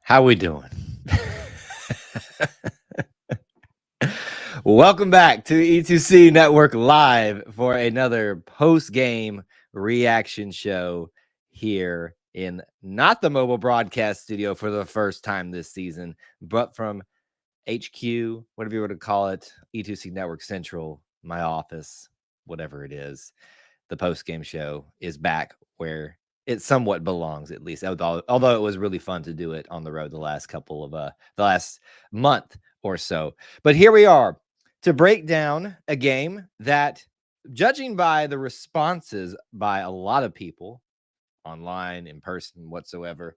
How we doing? Welcome back to E2C Network Live for another post-game reaction show here in not the mobile broadcast studio for the first time this season, but from HQ, whatever you want to call it, E2C Network Central, my office, whatever it is. The post-game show is back where it somewhat belongs, at least. Although it was really fun to do it on the road the last month or so. But here we are to break down a game that, judging by the responses by a lot of people online, in person, whatsoever,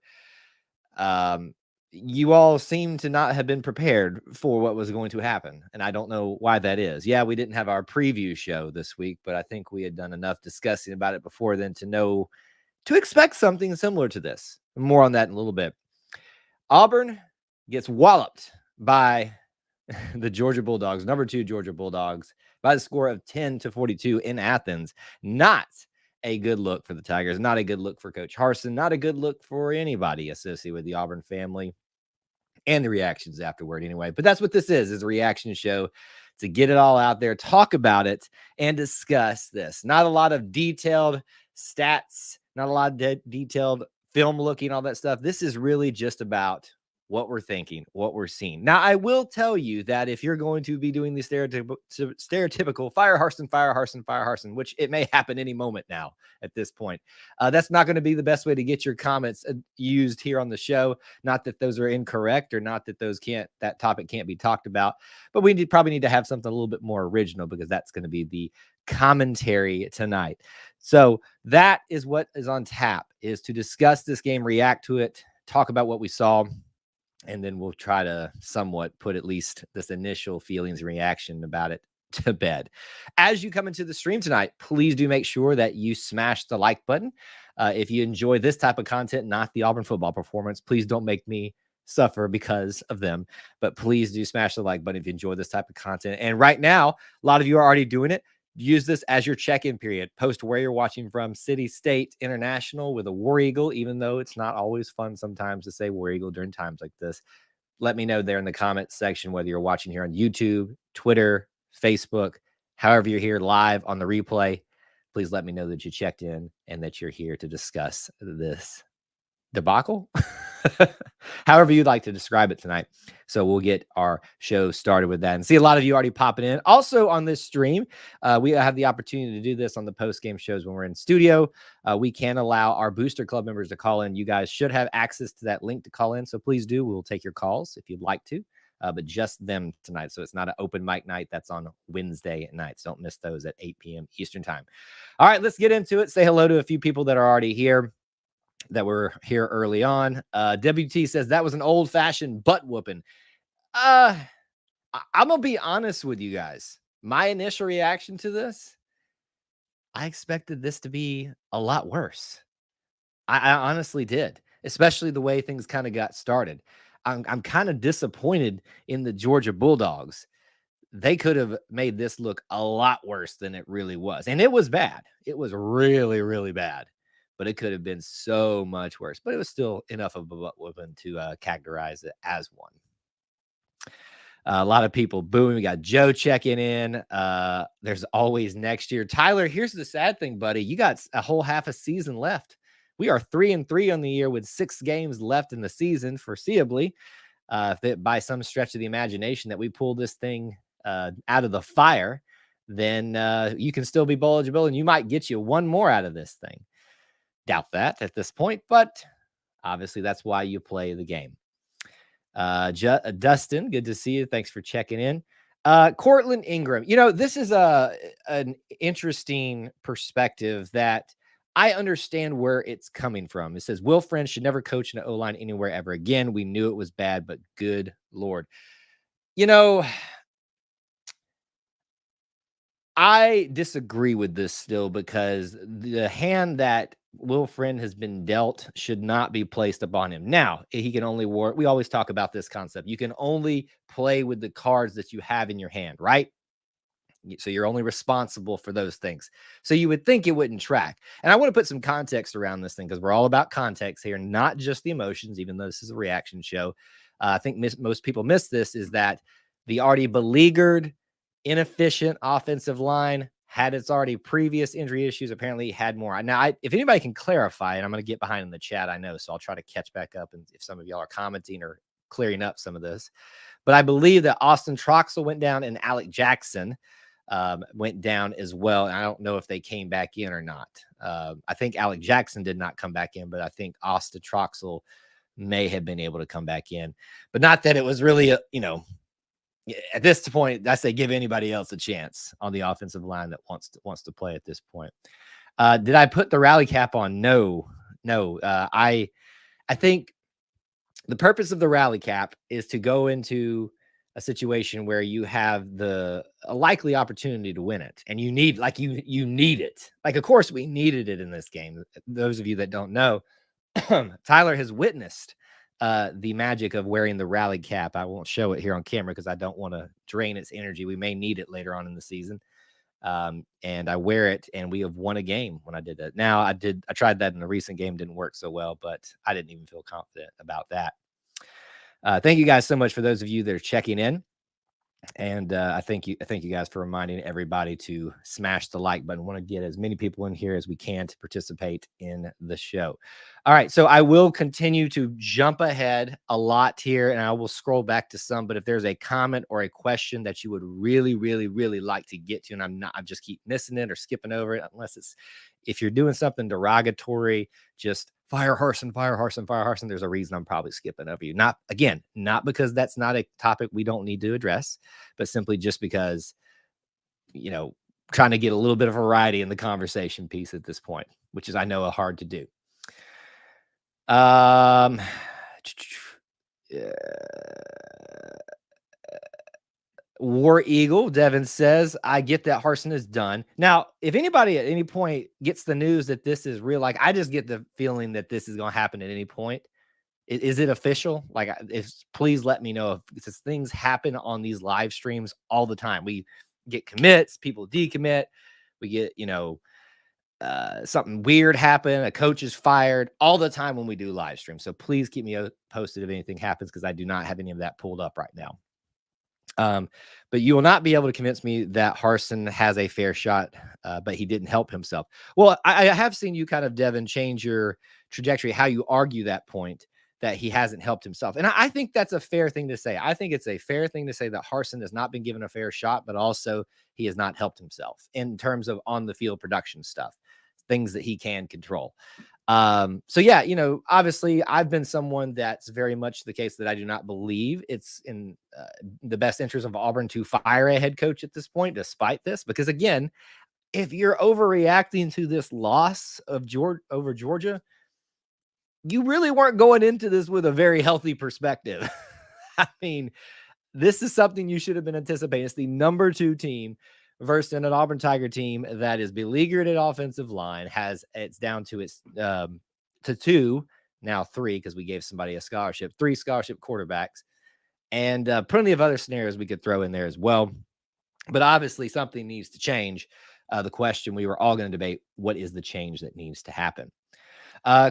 you all seem to not have been prepared for what was going to happen. And I don't know why that is. Yeah, we didn't have our preview show this week, but I think we had done enough discussing about it before then to know to expect something similar to this. More on that in a little bit. Auburn gets walloped by the Georgia Bulldogs, number 2 Georgia Bulldogs, by the score of 10-42 in Athens. Not a good look for the Tigers, not a good look for Coach Harsin, not a good look for anybody associated with the Auburn family and the reactions afterward anyway. But that's what this is a reaction show to get it all out there, talk about it, and discuss this. Not a lot of detailed stats, not a lot of detailed film looking, all that stuff. This is really just about what we're thinking, what we're seeing. Now, I will tell you that if you're going to be doing the stereotypical fire Harsin, which it may happen any moment now at this point, that's not going to be the best way to get your comments used here on the show. Not that those are incorrect or not that that topic can't be talked about, but we probably need to have something a little bit more original because that's going to be the commentary tonight. So that is what is on tap, is to discuss this game, react to it, talk about what we saw, and then we'll try to somewhat put at least this initial feelings and reaction about it to bed. As you come into the stream tonight, please do make sure that you smash the like button. If you enjoy this type of content, not the Auburn football performance, please don't make me suffer because of them. But please do smash the like button if you enjoy this type of content. And right now, a lot of you are already doing it. Use this as your check-in period. Post where you're watching from, city, state, international, with a War Eagle, even though it's not always fun sometimes to say War Eagle during times like this. Let me know there in the comments section whether you're watching here on YouTube, Twitter, Facebook, however you're here live on the replay. Please let me know that you checked in and that you're here to discuss this debacle, however you'd like to describe it tonight. So we'll get our show started with that, and see a lot of you already popping in. Also on this stream, we have the opportunity to do this on the post-game shows when we're in studio. We can allow our Booster Club members to call in. You guys should have access to that link to call in, so please do. We'll take your calls if you'd like to, but just them tonight. So it's not an open mic night. That's on Wednesday nights. Don't miss those at 8 p.m. Eastern time. All right, let's get into it. Say hello to a few people that are already here, that were here early on. WT says that was an old-fashioned butt whooping. I'm gonna be honest with you guys. My initial reaction to this, I expected this to be a lot worse. I honestly did, especially the way things kind of got started. I'm kind of disappointed in the Georgia Bulldogs. They could have made this look a lot worse than it really was, and it was bad. It was really, really bad. But it could have been so much worse. But it was still enough of a butt whooping to characterize it as one. A lot of people booing. We got Joe checking in. There's always next year. Tyler, here's the sad thing, buddy. You got a whole half a season left. We are 3-3 on the year with 6 games left in the season, foreseeably. If by some stretch of the imagination that we pull this thing out of the fire, then you can still be bowl eligible, and you might get you one more out of this thing. Doubt that at this point, but obviously that's why you play the game. Dustin, good to see you. Thanks for checking in. Cortland Ingram, this is an interesting perspective that I understand where it's coming from. It says Will Friend should never coach an O-line anywhere ever again. We knew it was bad, but good Lord. I disagree with this still, because the hand that Will Friend has been dealt should not be placed upon him. Now, he can only we always talk about this concept. You can only play with the cards that you have in your hand, right? So you're only responsible for those things. So you would think it wouldn't track. And I want to put some context around this thing because we're all about context here, not just the emotions, even though this is a reaction show. I think most people miss this, is that the already beleaguered, inefficient offensive line had its already previous injury issues, apparently had more. Now, if anybody can clarify, and I'm going to get behind in the chat, I know, so I'll try to catch back up. And if some of y'all are commenting or clearing up some of this, but I believe that Austin Troxell went down and Alec Jackson went down as well. And I don't know if they came back in or not. I think Alec Jackson did not come back in, but I think Austin Troxell may have been able to come back in. But not that it was really, at this point, I say give anybody else a chance on the offensive line that wants to play at this point. Did I put the rally cap on? No. I think the purpose of the rally cap is to go into a situation where you have a likely opportunity to win it, and you need it. Like, of course, we needed it in this game. Those of you that don't know, Tyler has witnessed the magic of wearing the rally cap. I won't show it here on camera because I don't want to drain its energy. We may need it later on in the season. And I wear it, and we have won a game when I did that. Now, I tried that in a recent game, didn't work so well, but I didn't even feel confident about that. Thank you guys so much for those of you that are checking in. And I thank you guys for reminding everybody to smash the like button. Want to get as many people in here as we can to participate in the show. All right, so I will continue to jump ahead a lot here, and I will scroll back to some. But if there's a comment or a question that you would really, really, really like to get to, and I just keep missing it or skipping over it, if you're doing something derogatory, just fire Harsin. There's a reason I'm probably skipping over you. Not because that's not a topic we don't need to address, but simply just because, trying to get a little bit of variety in the conversation piece at this point, which is, I know, hard to do. War Eagle, Devin says, I get that Harsin is done. Now, if anybody at any point gets the news that this is real, like, I just get the feeling that this is going to happen at any point. Is it official? Like, please let me know, because things happen on these live streams all the time. We get commits, people decommit, we get, something weird happen, a coach is fired all the time when we do live streams. So please keep me posted if anything happens, because I do not have any of that pulled up right now. But you will not be able to convince me that Harsin has a fair shot, but he didn't help himself. Well, I have seen you kind of, Devin, change your trajectory, how you argue that point, that he hasn't helped himself. And I think that's a fair thing to say. I think it's a fair thing to say that Harsin has not been given a fair shot, but also he has not helped himself in terms of on the field production stuff, things that he can control. So yeah, obviously I've been someone that's very much the case that I do not believe it's in the best interest of Auburn to fire a head coach at this point, despite this, because again, if you're overreacting to this loss of over Georgia, you really weren't going into this with a very healthy perspective. I mean, this is something you should have been anticipating. It's the number 2 team versus an Auburn Tiger team that is beleaguered at offensive line, it's down to its to 2, now 3, because we gave somebody a scholarship, 3 scholarship quarterbacks, and plenty of other scenarios we could throw in there as well. But obviously something needs to change. The question we were all going to debate, what is the change that needs to happen?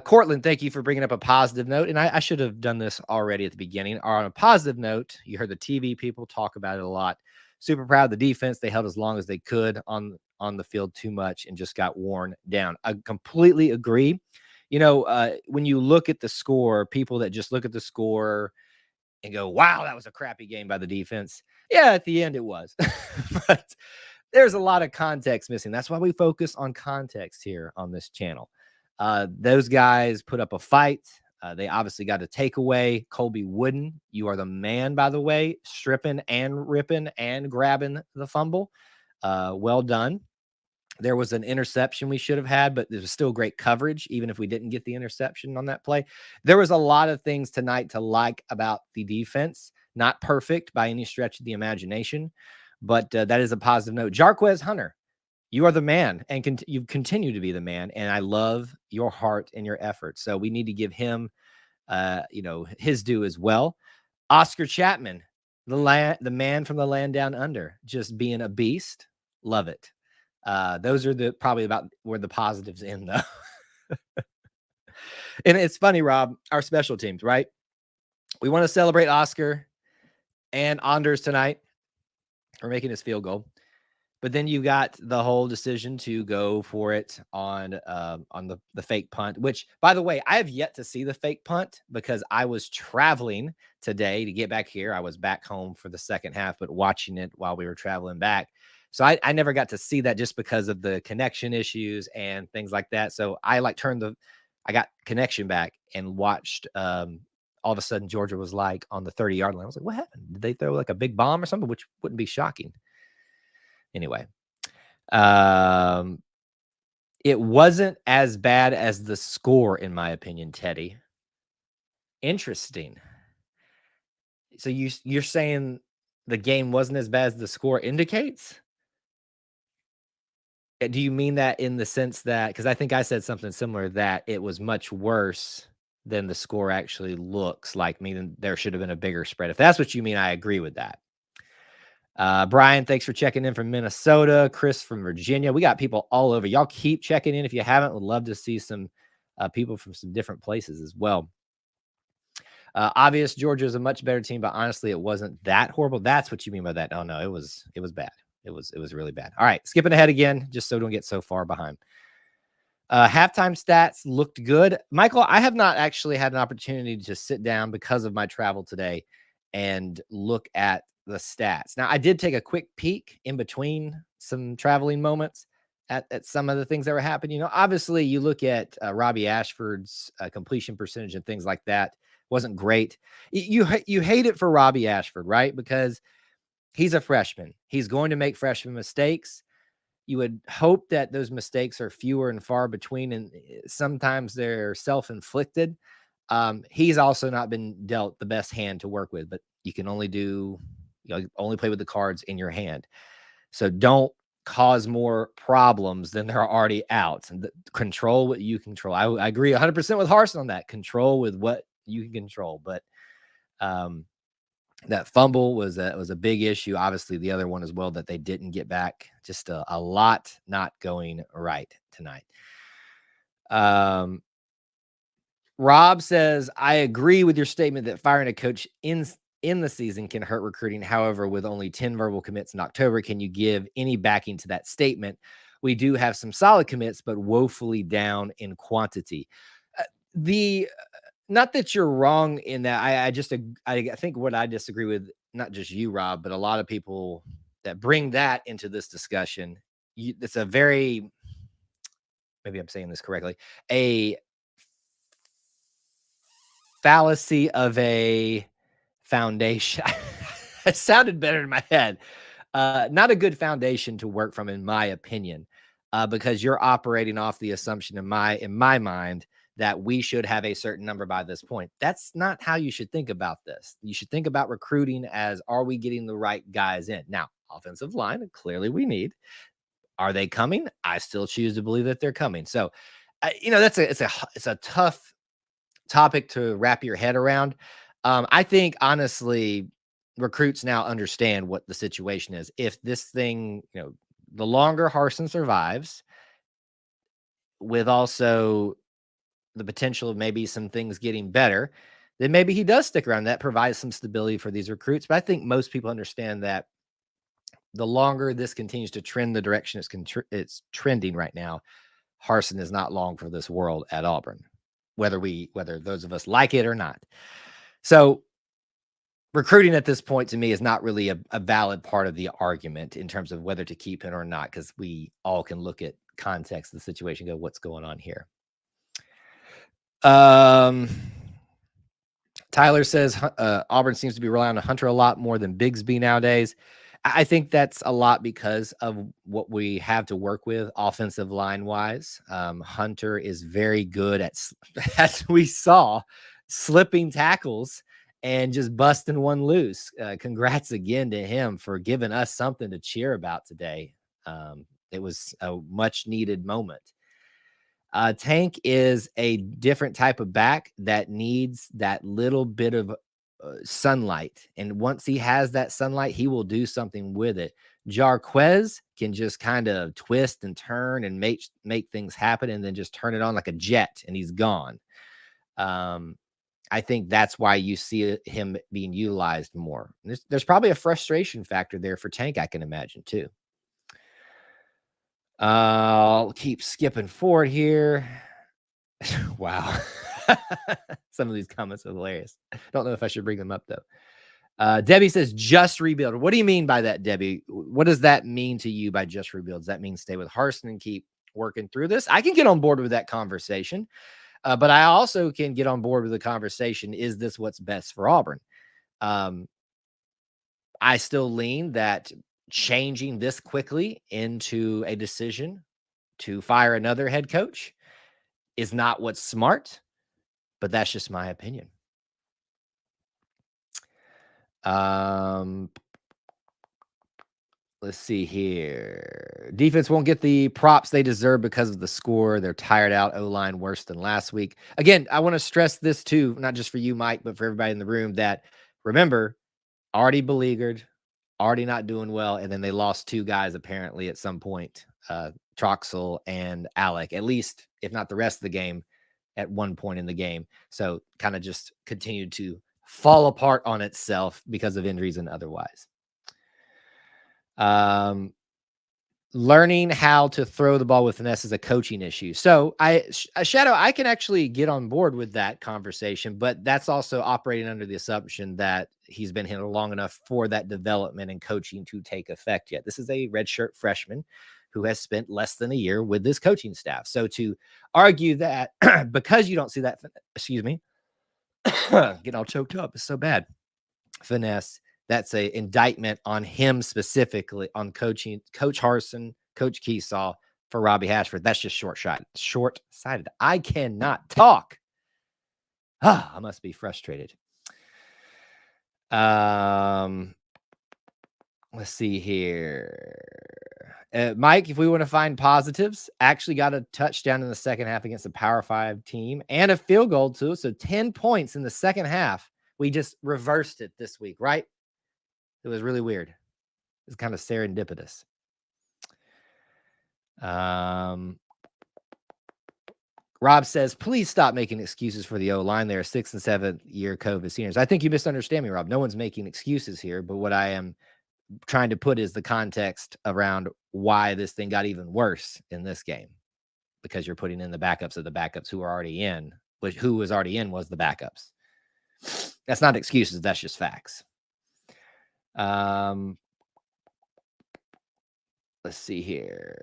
Cortland, thank you for bringing up a positive note. And I should have done this already at the beginning. On a positive note, you heard the TV people talk about it a lot. Super proud of the defense. They held as long as they could on the field, too much, and just got worn down. I completely agree. When you look at the score, people that just look at the score and go, wow, that was a crappy game by the defense. Yeah, at the end it was. But there's a lot of context missing. That's why we focus on context here on this channel. Those guys put up a fight. They obviously got a takeaway. Colby Wooden, you are the man, by the way, stripping and ripping and grabbing the fumble. Well done. There was an interception we should have had, but there was still great coverage, even if we didn't get the interception on that play. There was a lot of things tonight to like about the defense. Not perfect by any stretch of the imagination, but that is a positive note. Jarquez Hunter, you are the man, and you continue to be the man, and I love your heart and your effort. So we need to give him, his due as well. Oscar Chapman, the man from the land down under, just being a beast. Love it. Those are probably about where the positives end, though. And it's funny, Rob, our special teams, right? We want to celebrate Oscar and Anders tonight for making his field goal. But then you got the whole decision to go for it on the fake punt, which, by the way, I have yet to see the fake punt because I was traveling today to get back here. I was back home for the second half, but watching it while we were traveling back. So I never got to see that just because of the connection issues and things like that. So I I got connection back and watched. All of a sudden, Georgia was like on the 30-yard line. I was like, what happened? Did they throw like a big bomb or something? Which wouldn't be shocking. Anyway, it wasn't as bad as the score, in my opinion, Teddy. Interesting. So you're saying the game wasn't as bad as the score indicates? Do you mean that in the sense that, because I think I said something similar, that it was much worse than the score actually looks like, meaning there should have been a bigger spread? If that's what you mean, I agree with that. Brian, thanks for checking in from Minnesota. Chris from Virginia. We got people all over. Y'all keep checking in if you haven't. Would love to see some people from some different places as well. Obvious Georgia is a much better team, but honestly, it wasn't that horrible. That's what you mean by that. Oh no, it was bad. It was really bad. All right, skipping ahead again, just so don't get so far behind. Halftime stats looked good. Michael, I have not actually had an opportunity to sit down because of my travel today and look at the stats. Now, I did take a quick peek in between some traveling moments at some of the things that were happening. You know, obviously, you look at Robbie Ashford's completion percentage and things like that. Wasn't great. You hate it for Robbie Ashford, right? Because he's a freshman. He's going to make freshman mistakes. You would hope that those mistakes are fewer and far between, and sometimes they're self-inflicted. He's also not been dealt the best hand to work with, but you can only only play with the cards in your hand. So don't cause more problems than there are already out, and control what you control. I agree 100% with Harsin on that. Control with what you can control, but that fumble was a big issue. Obviously, the other one as well that they didn't get back. Just a lot not going right tonight. Rob says, I agree with your statement that firing a coach in the season can hurt recruiting. However, with only 10 verbal commits in October, can you give any backing to that statement? We do have some solid commits, but woefully down in quantity. Not that you're wrong in that. I think what I disagree with, not just you, Rob, but a lot of people that bring that into this discussion. It's a very, maybe I'm saying this correctly, a fallacy of a foundation. It sounded better in my head. Not a good foundation to work from, in my opinion, because you're operating off the assumption in my mind that we should have a certain number by this point. That's not how you should think about this. You should think about recruiting as, are we getting the right guys in? Now, offensive line, clearly we need. Are they coming? I still choose to believe that they're coming. So, it's a tough topic to wrap your head around. I think honestly, recruits now understand what the situation is. If this thing, the longer Harsin survives, with also the potential of maybe some things getting better, then maybe he does stick around. That provides some stability for these recruits. But I think most people understand that the longer this continues to trend the direction it's trending right now, Harsin is not long for this world at Auburn, whether those of us like it or not. So recruiting at this point to me is not really a valid part of the argument in terms of whether to keep it or not, because we all can look at context of the situation, go, what's going on here? Tyler says Auburn seems to be relying on Hunter a lot more than Bigsby nowadays. I think that's a lot because of what we have to work with offensive line wise. Hunter is very good at, as we saw, slipping tackles and just busting one loose. Congrats again to him for giving us something to cheer about today. It was a much needed moment. Tank is a different type of back that needs that little bit of sunlight. And once he has that sunlight, he will do something with it. Jarquez can just kind of twist and turn and make things happen and then just turn it on like a jet and he's gone. I think that's why you see him being utilized more. There's probably a frustration factor there for Tank, I can imagine too. I'll keep skipping forward here. Wow. Some of these comments are hilarious. Don't know if I should bring them up though. Debbie says just rebuild. What do you mean by that, Debbie? What does that mean to you by just rebuild? Does that mean stay with Harsin and keep working through this? I can get on board with that conversation. But I also can get on board with the conversation. Is this what's best for Auburn? I still lean that changing this quickly into a decision to fire another head coach is not what's smart, but that's just my opinion. Let's see here. Defense won't get the props they deserve because of the score. They're tired out. O-line worse than last week. Again, I want to stress this too, not just for you, Mike, but for everybody in the room, that remember, already beleaguered, already not doing well, and then they lost two guys apparently at some point, Troxel and Alec, at least, if not the rest of the game, at one point in the game. So kind of just continued to fall apart on itself because of injuries and otherwise. Learning how to throw the ball with finesse is a coaching issue. So Shadow, I can actually get on board with that conversation, but that's also operating under the assumption that he's been here long enough for that development and coaching to take effect yet. This is a redshirt freshman who has spent less than a year with this coaching staff. So to argue that because you don't see that, excuse me, getting all choked up, it's so bad. Finesse. That's a indictment on him specifically, on coaching, Coach Harsin, Coach Keesaw for Robbie Hashford. That's just short-sighted. I cannot talk. I must be frustrated. Let's see here. Mike, if we want to find positives, actually got a touchdown in the second half against a Power 5 team and a field goal too. So 10 points in the second half. We just reversed it this week, right? It was really weird. It's kind of serendipitous. Rob says, please stop making excuses for the O-line. They're 6th and 7th year COVID seniors. I think you misunderstand me, Rob. No one's making excuses here, but what I am trying to put is the context around why this thing got even worse in this game, because you're putting in the backups of the backups who are already in, which who was already in was the backups. That's not excuses. That's just facts. Let's see here.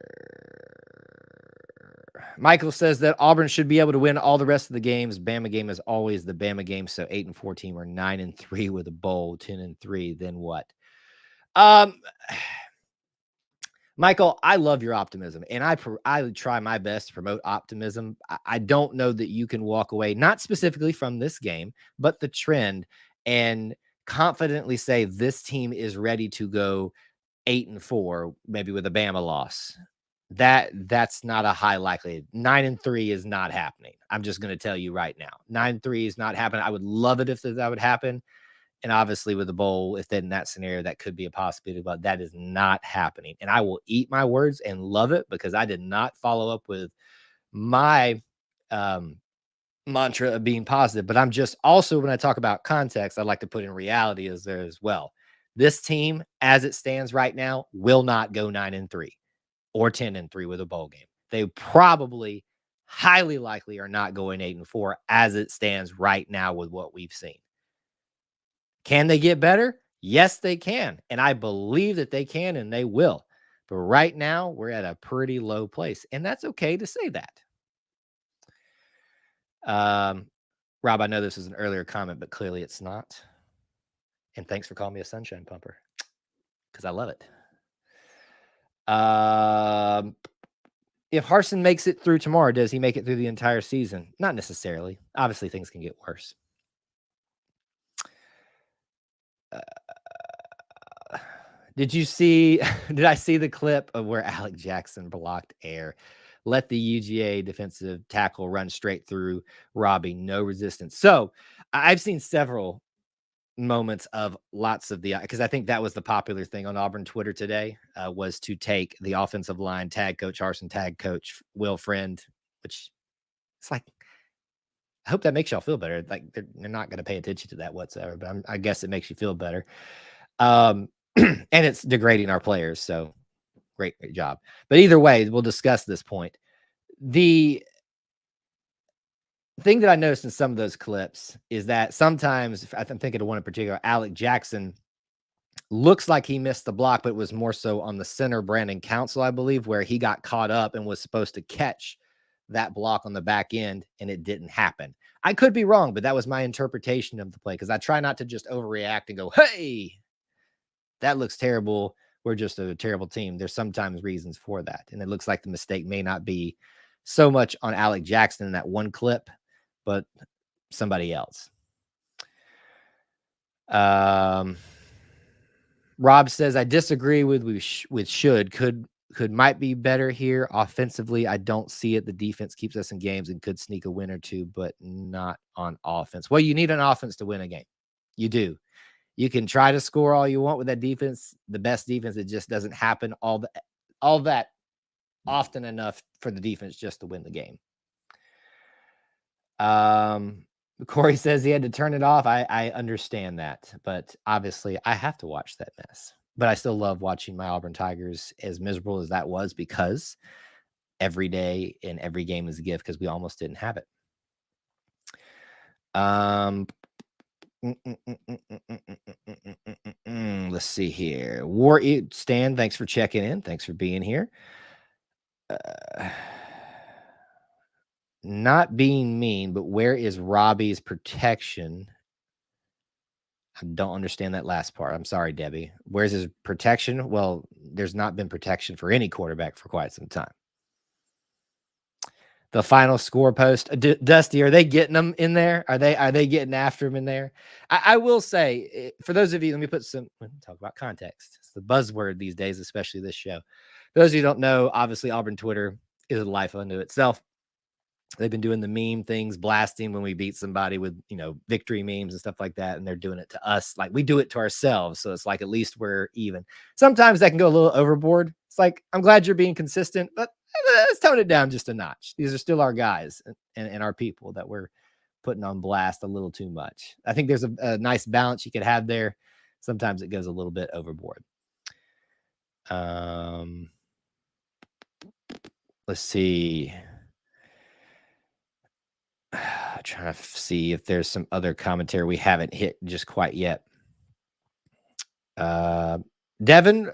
Michael says that Auburn should be able to win all the rest of the games. Bama game is always the Bama game. So 8-14 or 9-3 with a bowl, 10-3. Then what? Michael, I love your optimism, and I try my best to promote optimism. I don't know that you can walk away, not specifically from this game, but the trend, and confidently say this team is ready to go 8-4, maybe with a Bama loss. That's not a high likelihood. 9-3 is not happening. I'm just going to tell you right now. 9-3 is not happening. I would love it if that would happen. And obviously with the bowl, if in that scenario, that could be a possibility, but that is not happening. And I will eat my words and love it because I did not follow up with my mantra of being positive. But I'm just also, when I talk about context, I'd like to put in reality as there as well. This team, as it stands right now, will not go 9-3 or 10-3 with a bowl game. They probably, highly likely, are not going 8-4 as it stands right now with what we've seen. Can they get better? Yes, they can. And I believe that they can and they will. But right now, we're at a pretty low place. And that's okay to say that. Rob, I know this is an earlier comment, but clearly it's not. And thanks for calling me a sunshine pumper because I love it. If Harsin makes it through tomorrow, does he make it through the entire season? Not necessarily. Obviously, things can get worse. Did I see the clip of where Alec Jackson blocked air, let the UGA defensive tackle run straight through Robbie, no resistance? So I've seen several moments of lots of because I think that was the popular thing on Auburn Twitter today, was to take the offensive line tag coach Harsin, tag coach Will Friend, which it's like, I hope that makes y'all feel better. Like they're not going to pay attention to that whatsoever, but I guess it makes you feel better. And it's degrading our players. So great job. But either way, we'll discuss this point. The thing that I noticed in some of those clips is that sometimes, I'm thinking of one in particular, Alec Jackson looks like he missed the block, but it was more so on the center, Brandon Council, I believe, where he got caught up and was supposed to catch that block on the back end, and it didn't happen. I could be wrong, but that was my interpretation of the play, because I try not to just overreact and go, hey, that looks terrible. We're just a terrible team. There's sometimes reasons for that. And it looks like the mistake may not be so much on Alec Jackson in that one clip, but somebody else. Rob says, I disagree with should. Could might be better here. Offensively, I don't see it. The defense keeps us in games and could sneak a win or two, but not on offense. Well, you need an offense to win a game. You do. You can try to score all you want with that defense, the best defense. It just doesn't happen all that often enough for the defense just to win the game. Corey says he had to turn it off. I understand that, but obviously I have to watch that mess. But I still love watching my Auburn Tigers, as miserable as that was, because every day in every game is a gift, because we almost didn't have it. Let's see here. Stan, thanks for checking in. Thanks for being here. Not being mean, but where is Robbie's protection? I don't understand that last part. I'm sorry, Debbie. Where's his protection? Well, there's not been protection for any quarterback for quite some time. The final score post, Dusty, are they getting them in there? Are they getting after him in there? I will say, for those of you, let me talk about context. It's the buzzword these days, especially this show. For those of you who don't know, obviously Auburn Twitter is a life unto itself. They've been doing the meme things, blasting when we beat somebody with, victory memes and stuff like that. And they're doing it to us. Like, we do it to ourselves. So it's like, at least we're even. Sometimes that can go a little overboard. It's like, I'm glad you're being consistent, but let's tone it down just a notch. These are still our guys and our people that we're putting on blast a little too much. I think there's a nice balance you could have there. Sometimes it goes a little bit overboard. Let's see. Trying to see if there's some other commentary we haven't hit just quite yet. Devin,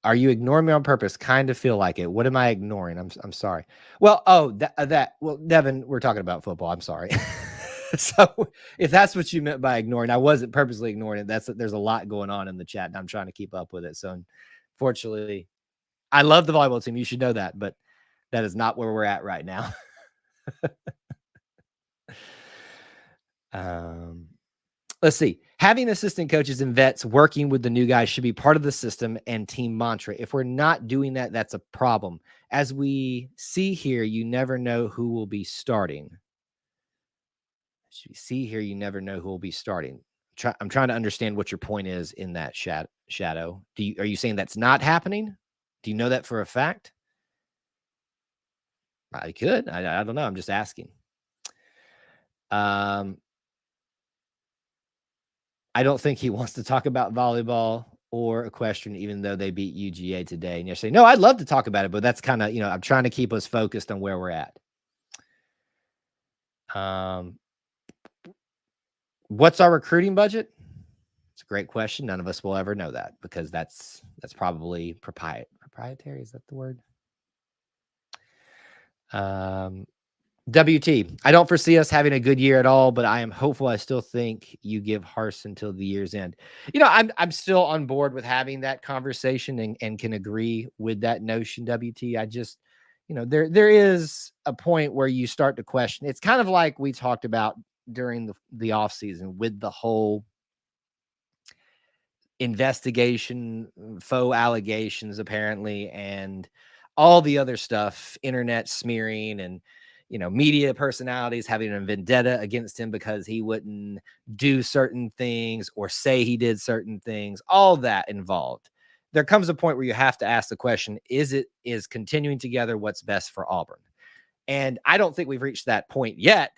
are you ignoring me on purpose? Kind of feel like it. What am I ignoring? I'm sorry. Well, well, Devin, we're talking about football. I'm sorry. So if that's what you meant by ignoring, I wasn't purposely ignoring it. There's a lot going on in the chat, and I'm trying to keep up with it. So unfortunately, I love the volleyball team. You should know that, but that is not where we're at right now. Let's see. Having assistant coaches and vets working with the new guys should be part of the system and team mantra. If we're not doing that, that's a problem. As we see here, you never know who will be starting. As you see here, you never know who will be starting. I'm trying to understand what your point is in that shadow. Are you saying that's not happening? Do you know that for a fact? I could. I don't know. I'm just asking. I don't think he wants to talk about volleyball or equestrian, even though they beat UGA today. And you're saying, no, I'd love to talk about it, but that's kind of, I'm trying to keep us focused on where we're at. What's our recruiting budget? It's a great question. None of us will ever know that, because that's probably proprietary. Is that the word? WT, I don't foresee us having a good year at all, but I am hopeful. I still think you give Harsin until the year's end. I'm still on board with having that conversation and can agree with that notion, WT. I just, there is a point where you start to question. It's kind of like we talked about during the off season with the whole investigation, faux allegations, apparently, and all the other stuff, internet smearing, and media personalities having a vendetta against him because he wouldn't do certain things or say he did certain things, all that involved. There comes a point where you have to ask the question, is continuing together what's best for Auburn? And I don't think we've reached that point yet.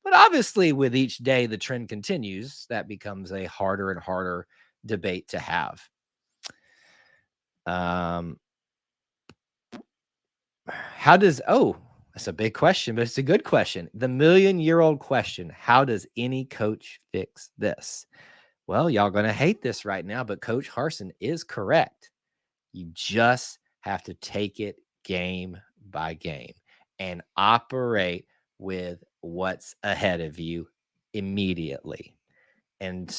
But obviously, with each day the trend continues, that becomes a harder and harder debate to have. That's a big question, but it's a good question. The million-year-old question, how does any coach fix this? Well, y'all going to hate this right now, but Coach Harsin is correct. You just have to take it game by game and operate with what's ahead of you immediately. And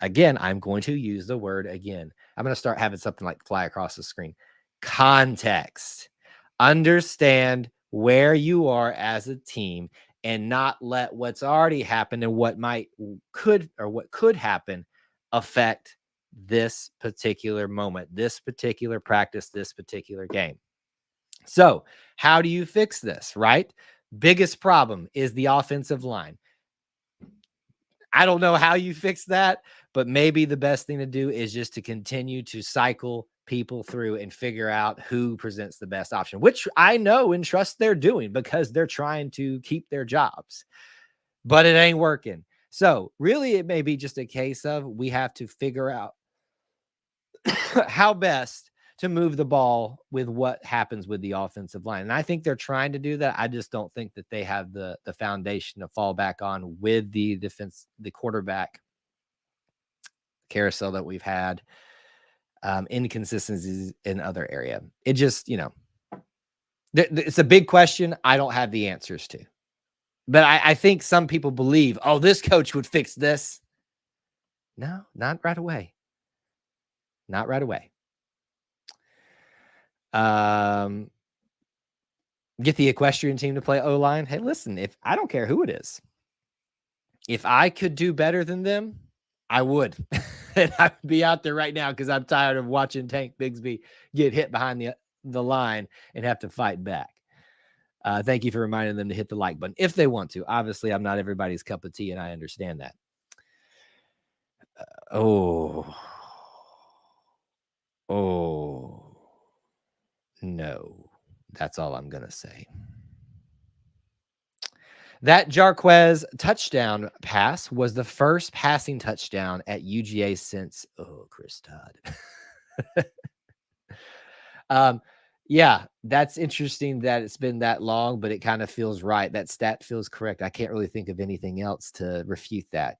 again, I'm going to use the word again. I'm going to start having something like fly across the screen. Context. Understand where you are as a team and not let what's already happened and what could happen affect this particular moment, this particular practice, this particular game. So how do you fix this, right? Biggest problem is the offensive line. I don't know how you fix that, but maybe the best thing to do is just to continue to cycle people through and figure out who presents the best option, which I know and trust they're doing because they're trying to keep their jobs, but it ain't working. So really, it may be just a case of we have to figure out how best to move the ball with what happens with the offensive line. And I think they're trying to do that. I just don't think that they have the foundation to fall back on with the quarterback carousel that we've had, inconsistencies in other area. It just, it's a big question. I don't have the answers to, but I think some people believe, oh, this coach would fix this. No, not right away. Not right away. Get the equestrian team to play O-line. Hey, listen, if I don't care who it is, if I could do better than them, I would. And I would be out there right now because I'm tired of watching Tank Bigsby get hit behind the line and have to fight back. Thank you for reminding them to hit the like button if they want to. Obviously, I'm not everybody's cup of tea, and I understand that. No. That's all I'm going to say. That Jarquez touchdown pass was the first passing touchdown at UGA since, Chris Todd. Yeah, that's interesting that it's been that long, but it kind of feels right. That stat feels correct. I can't really think of anything else to refute that.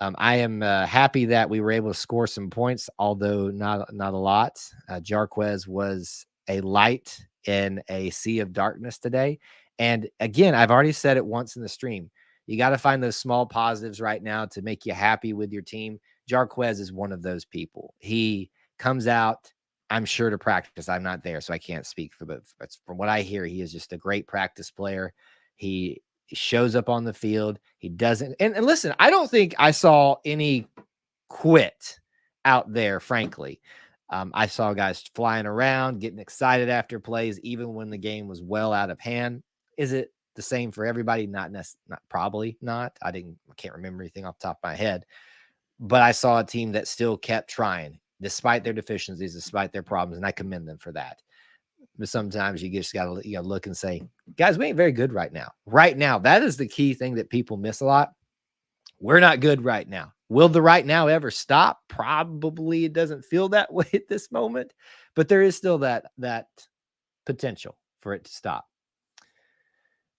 I am happy that we were able to score some points, although not a lot. Jarquez was a light in a sea of darkness today. And again, I've already said it once in the stream. You got to find those small positives right now to make you happy with your team. Jarquez is one of those people. He comes out, I'm sure, to practice. I'm not there, so I can't speak for, but from what I hear, he is just a great practice player. He shows up on the field. He doesn't. And listen, I don't think I saw any quit out there, frankly. I saw guys flying around, getting excited after plays, even when the game was well out of hand. Is it the same for everybody? Probably not. I can't remember anything off the top of my head, but I saw a team that still kept trying despite their deficiencies, despite their problems. And I commend them for that. But sometimes you just got to look and say, guys, we ain't very good right now. Right now, that is the key thing that people miss a lot. We're not good right now. Will the right now ever stop? Probably it doesn't feel that way at this moment, but there is still that potential for it to stop.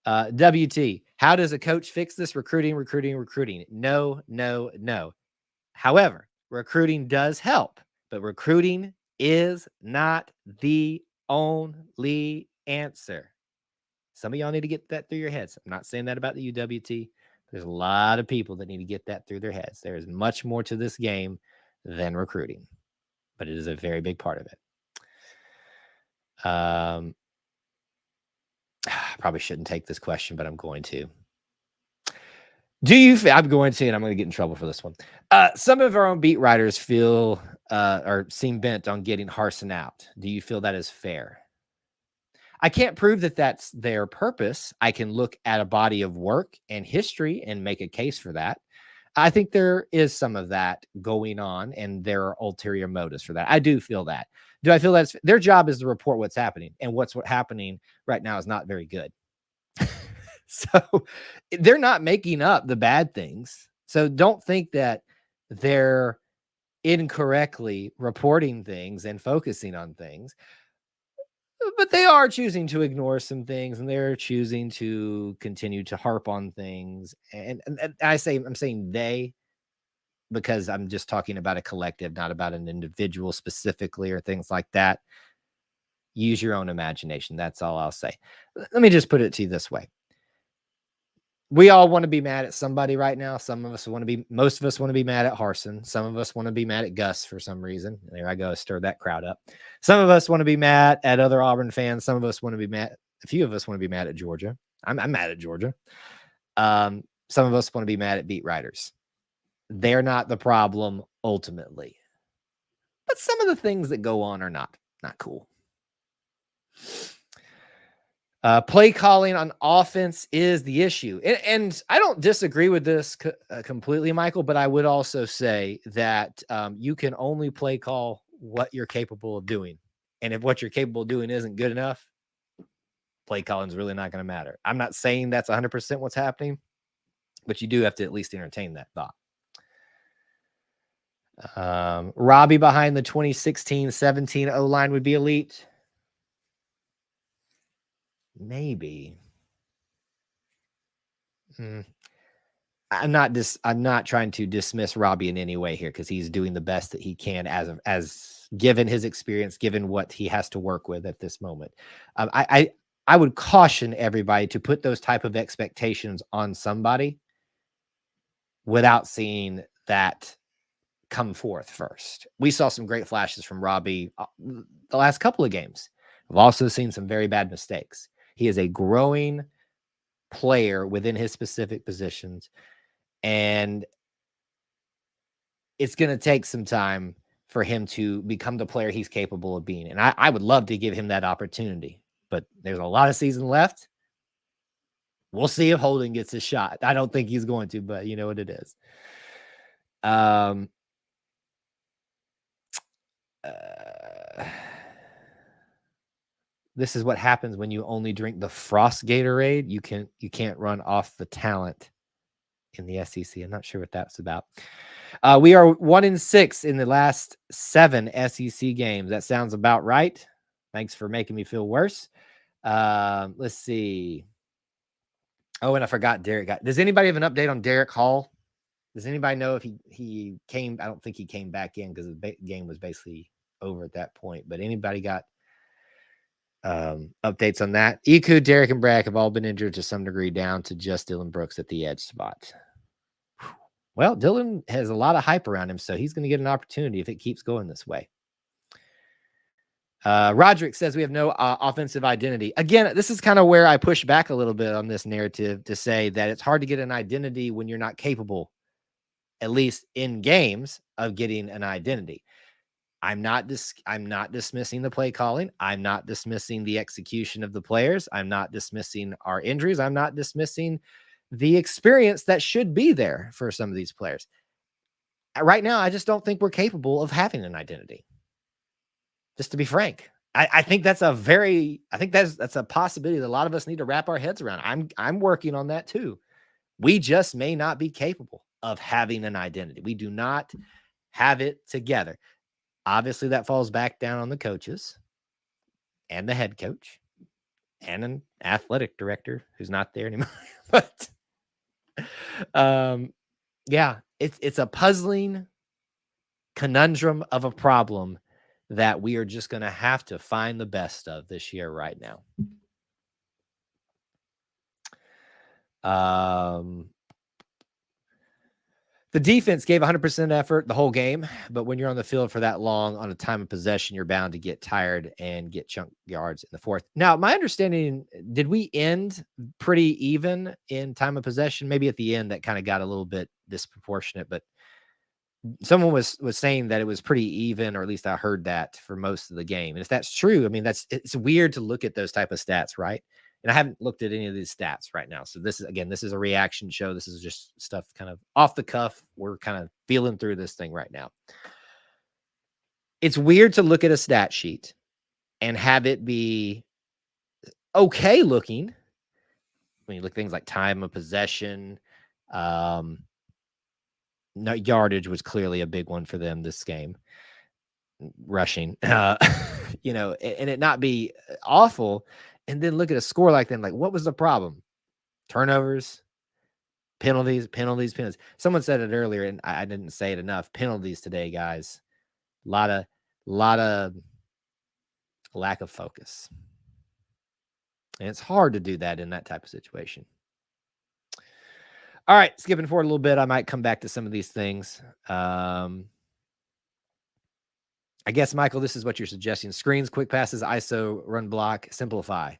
WT, how does a coach fix this? Recruiting. No. However, recruiting does help, but recruiting is not the only answer. Some of y'all need to get that through your heads. I'm not saying that about the UWT. There's a lot of people that need to get that through their heads. There is much more to this game than recruiting, but it is a very big part of it. I probably shouldn't take this question, but I'm going to. I'm going to, and I'm going to get in trouble for this one. Some of our own beat writers seem bent on getting Harsin out. Do you feel that is fair? I can't prove that that's their purpose. I can look at a body of work and history and make a case for that. I think there is some of that going on, and there are ulterior motives for that. I do feel that. Do I feel that's their job is to report what's happening, and what's happening right now is not very good. So they're not making up the bad things. So don't think that they're incorrectly reporting things and focusing on things, but they are choosing to ignore some things, and they're choosing to continue to harp on things. And I'm saying they, because I'm just talking about a collective, not about an individual specifically or things like that. Use your own imagination. That's all I'll say. Let me just put it to you this way. We all want to be mad at somebody right now. Most of us want to be mad at Harsin. Some of us want to be mad at Gus for some reason. There I go, stir that crowd up. Some of us want to be mad at other Auburn fans. Some of us want to be mad. A few of us want to be mad at Georgia. I'm mad at Georgia. Some of us want to be mad at beat writers. They're not the problem ultimately. But some of the things that go on are not cool. Play calling on offense is the issue. And I don't disagree with this completely, Michael, but I would also say that you can only play call what you're capable of doing. And if what you're capable of doing isn't good enough, play calling is really not going to matter. I'm not saying that's 100% what's happening, but you do have to at least entertain that thought. Robbie behind the 2016-17 O-line would be elite. Maybe. I'm not trying to dismiss Robbie in any way here, because he's doing the best that he can as given his experience, given what he has to work with at this moment. I would caution everybody to put those type of expectations on somebody without seeing that come forth first. We saw some great flashes from Robbie the last couple of games. We've also seen some very bad mistakes. He is a growing player within his specific positions, and it's going to take some time for him to become the player he's capable of being. And I would love to give him that opportunity, but there's a lot of season left. We'll see if Holden gets his shot. I don't think he's going to, but you know what it is. This is what happens when you only drink the Frost Gatorade. You can't run off the talent in the SEC. I'm not sure what that's about. We are 1-6 in the last 7 SEC games. That sounds about right. Thanks for making me feel worse. Let's see. Oh, and I forgot Derek. Does anybody have an update on Derek Hall? Does anybody know if he came? I don't think he came back in, because the game was basically over at that point. But anybody got updates on that? Iku, Derek, and Bragg have all been injured to some degree, down to just Dylan Brooks at the edge spot. Well, Dylan has a lot of hype around him, so he's going to get an opportunity if it keeps going this way. Roderick says we have no offensive identity. Again, this is kind of where I push back a little bit on this narrative, to say that it's hard to get an identity when you're not capable, at least in games, of getting an identity. I'm not dismissing the play calling. I'm not dismissing the execution of the players. I'm not dismissing our injuries. I'm not dismissing the experience that should be there for some of these players. Right now, I just don't think we're capable of having an identity. Just to be frank, I think that's a possibility that a lot of us need to wrap our heads around. I'm working on that too. We just may not be capable of having an identity. We do not have it together. Obviously, that falls back down on the coaches and the head coach and an athletic director who's not there anymore. But yeah, it's a puzzling conundrum of a problem that we are just going to have to find the best of this year right now. The defense gave 100% effort the whole game, but when you're on the field for that long on a time of possession, you're bound to get tired and get chunk yards in the fourth. Now, my understanding, did we end pretty even in time of possession? Maybe at the end that kind of got a little bit disproportionate, but someone was saying that it was pretty even, or at least I heard that for most of the game. And if that's true, I mean, it's weird to look at those type of stats, right? And I haven't looked at any of these stats right now. So this is a reaction show. This is just stuff kind of off the cuff. We're kind of feeling through this thing right now. It's weird to look at a stat sheet and have it be okay looking when you look at things like time of possession. No, yardage was clearly a big one for them this game. Rushing, you know, and it not be awful. And then look at a score like that. Like, what was the problem? Turnovers, penalties. Someone said it earlier, and I didn't say it enough. Penalties today, guys. A lot of lack of focus. And it's hard to do that in that type of situation. All right, skipping forward a little bit, I might come back to some of these things. I guess, Michael, this is what you're suggesting. Screens, quick passes, ISO, run block, simplify.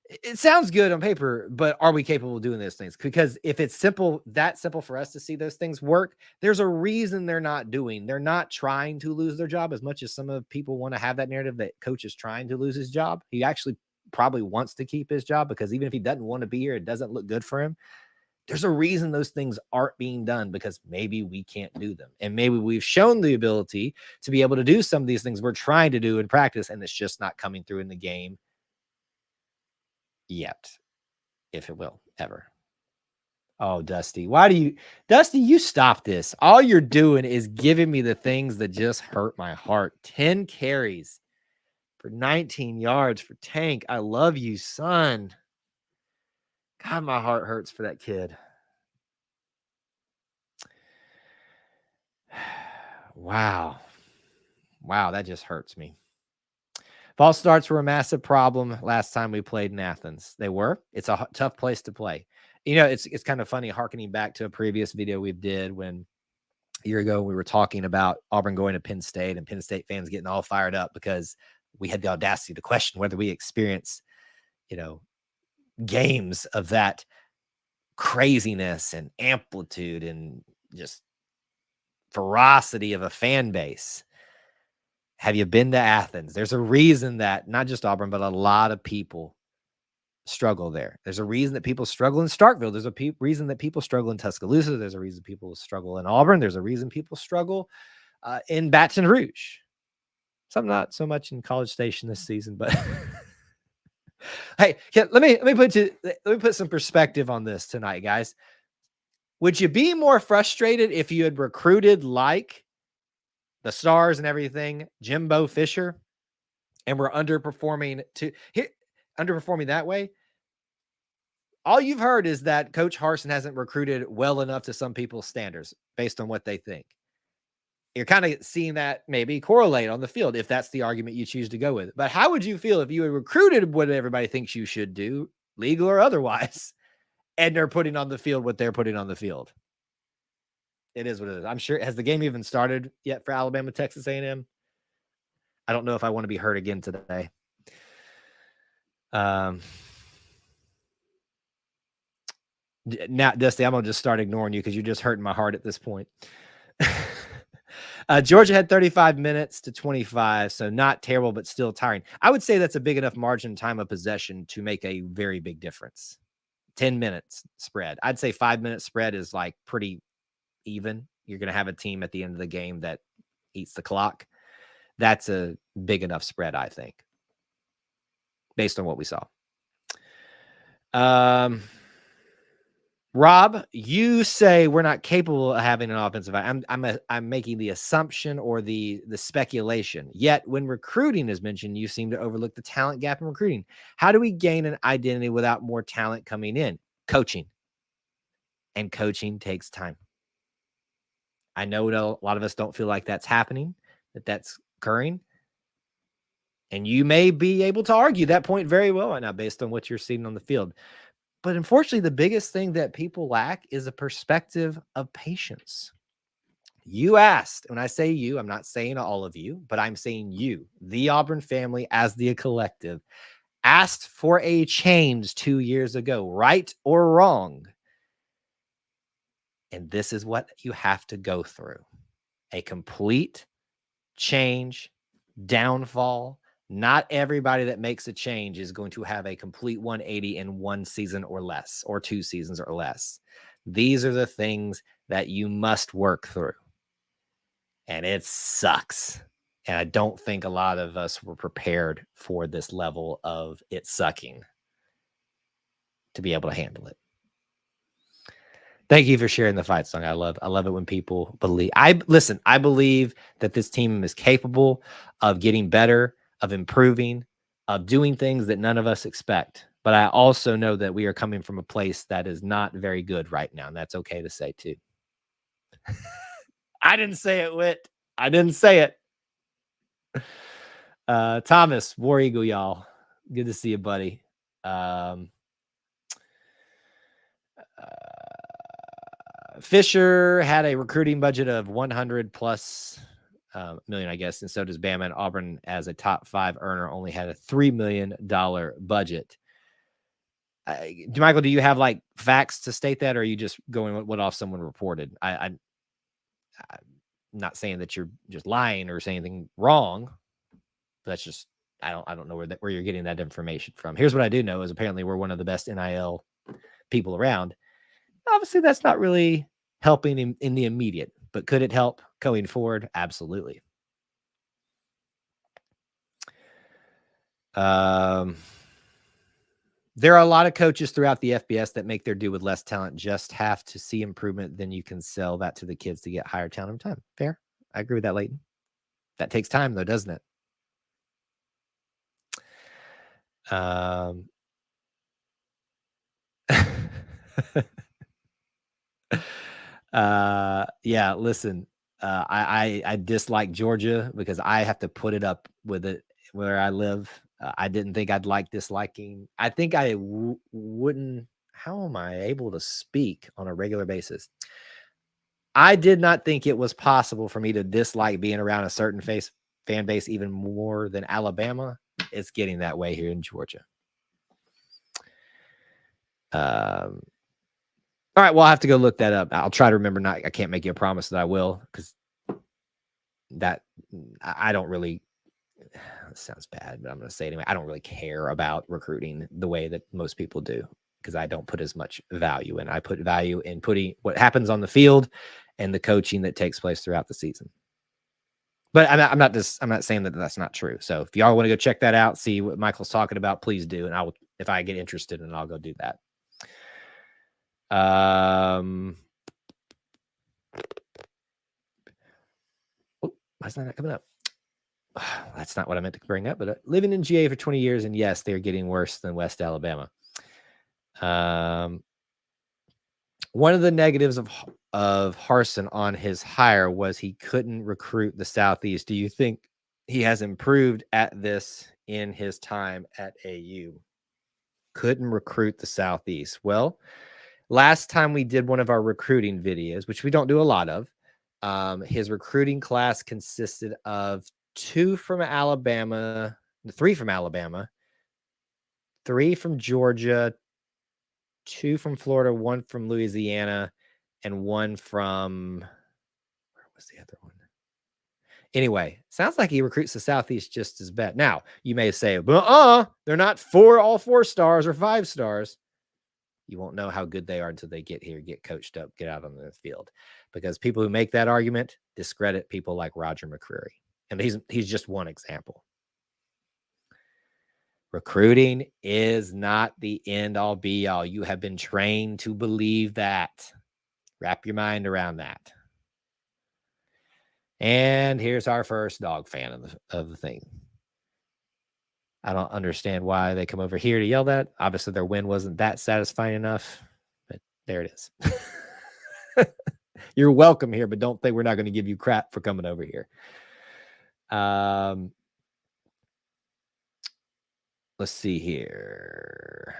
It sounds good on paper, but are we capable of doing those things? Because if it's that simple for us to see those things work, there's a reason they're not trying to lose their job as much as some of people want to have that narrative that coach is trying to lose his job. He actually probably wants to keep his job, because even if he doesn't want to be here, it doesn't look good for him. There's a reason those things aren't being done, because maybe we can't do them. And maybe we've shown the ability to be able to do some of these things we're trying to do in practice, and it's just not coming through in the game yet, if it will ever. Oh, Dusty, you stop this. All you're doing is giving me the things that just hurt my heart. 10 carries for 19 yards for Tank. I love you, son. God, my heart hurts for that kid. Wow, that just hurts me. False starts were a massive problem last time we played in Athens. They were. It's a tough place to play. You know, it's kind of funny harkening back to a previous video we did when a year ago we were talking about Auburn going to Penn State, and Penn State fans getting all fired up because we had the audacity to question whether we experience, you know, games of that craziness and amplitude and just ferocity of a fan base. Have you been to Athens? There's a reason that not just Auburn, but a lot of people struggle there. There's a reason that people struggle in Starkville. There's a reason that people struggle in Tuscaloosa. There's a reason people struggle in Auburn. There's a reason people struggle in Baton Rouge. Some not so much in College Station this season, but hey, let me put some perspective on this tonight, guys. Would you be more frustrated if you had recruited like the stars and everything, Jimbo Fisher, and we're underperforming that way? All you've heard is that Coach Harsin hasn't recruited well enough to some people's standards based on what they think. You're kind of seeing that maybe correlate on the field if that's the argument you choose to go with. But how would you feel if you had recruited what everybody thinks you should do, legal or otherwise, and they're putting on the field what they're putting on the field? It is what it is. I'm sure. Has the game even started yet for Alabama, Texas A&M? I don't know if I want to be hurt again today. Now, Dusty, I'm going to just start ignoring you because you're just hurting my heart at this point. Georgia had 35 minutes to 25, so not terrible, but still tiring. I would say that's a big enough margin time of possession to make a very big difference. 10 minutes spread. I'd say 5 minute spread is like pretty even. You're going to have a team at the end of the game that eats the clock. That's a big enough spread, I think, based on what we saw. Rob, you say we're not capable of having an offensive. I'm making the assumption or the speculation. Yet when recruiting is mentioned, you seem to overlook the talent gap in recruiting. How do we gain an identity without more talent coming in? Coaching. And coaching takes time. I know a lot of us don't feel like that's happening, that's occurring. And you may be able to argue that point very well right now based on what you're seeing on the field. But unfortunately, the biggest thing that people lack is a perspective of patience. You asked, when I say you, I'm not saying all of you, but I'm saying you, the Auburn family as the collective, asked for a change 2 years ago, right or wrong. And this is what you have to go through. a complete change, downfall. Not everybody that makes a change is going to have a complete 180 in 1 season or less, or 2 seasons or less. These are the things that you must work through. And it sucks. And I don't think a lot of us were prepared for this level of it sucking to be able to handle it. Thank you for sharing the fight song. I love it when people believe. I believe that this team is capable of getting better, of improving, of doing things that none of us expect. But I also know that we are coming from a place that is not very good right now, and that's okay to say too. I didn't say it, Whit. I didn't say it. Thomas, War Eagle, y'all. Good to see you, buddy. Fisher had a recruiting budget of 100 plus million, I guess, and so does Bama. And Auburn, as a top 5 earner, only had a $3 million budget. Michael, do you have like facts to state that, or are you just going with what off someone reported? I'm not saying that you're just lying or saying anything wrong. But that's just I don't know where you're getting that information from. Here's what I do know is apparently we're one of the best NIL people around. Obviously, that's not really helping in the immediate, but could it help going forward? Absolutely. There are a lot of coaches throughout the FBS that make their do with less talent. Just have to see improvement. Then you can sell that to the kids to get higher talent over time. Fair. I agree with that, Leighton. That takes time, though, doesn't it? Yeah, listen, I dislike Georgia because I have to put it up with it where I live. I didn't think I'd like disliking. I think I wouldn't. How am I able to speak on a regular basis? I did not think it was possible for me to dislike being around a certain fan base even more than Alabama. It's getting that way here in Georgia. All right, well, I'll have to go look that up. I'll try to remember. I can't make you a promise that I will, because that I don't really. It sounds bad, but I'm going to say it anyway. I don't really care about recruiting the way that most people do, because I don't put as much value in. I put value in putting what happens on the field and the coaching that takes place throughout the season. But I'm not saying that that's not true. So if y'all want to go check that out, see what Michael's talking about, please do. And I will, if I get interested, and I'll go do that. Why is that not coming up? That's not what I meant to bring up, but living in GA for 20 years, and yes, they're getting worse than West Alabama. One of the negatives of Harsin on his hire was he couldn't recruit the Southeast. Do you think he has improved at this in his time at AU? Couldn't recruit the Southeast. Well, last time we did one of our recruiting videos, which we don't do a lot of, his recruiting class consisted of 3 from Alabama, 3 from Georgia, 2 from Florida, 1 from Louisiana, and 1 from, where was the other one? Anyway, sounds like he recruits the Southeast just as bad. Now, you may say, they're not all 4 stars or 5 stars. You won't know how good they are until they get here, get coached up, get out on the field. Because people who make that argument discredit people like Roger McCreary. And he's just one example. Recruiting is not the end all be all. You have been trained to believe that. Wrap your mind around that. And here's our first dog fan of the thing. I don't understand why they come over here to yell that. Obviously, their win wasn't that satisfying enough, but there it is. You're welcome here, but don't think we're not going to give you crap for coming over here. Let's see here.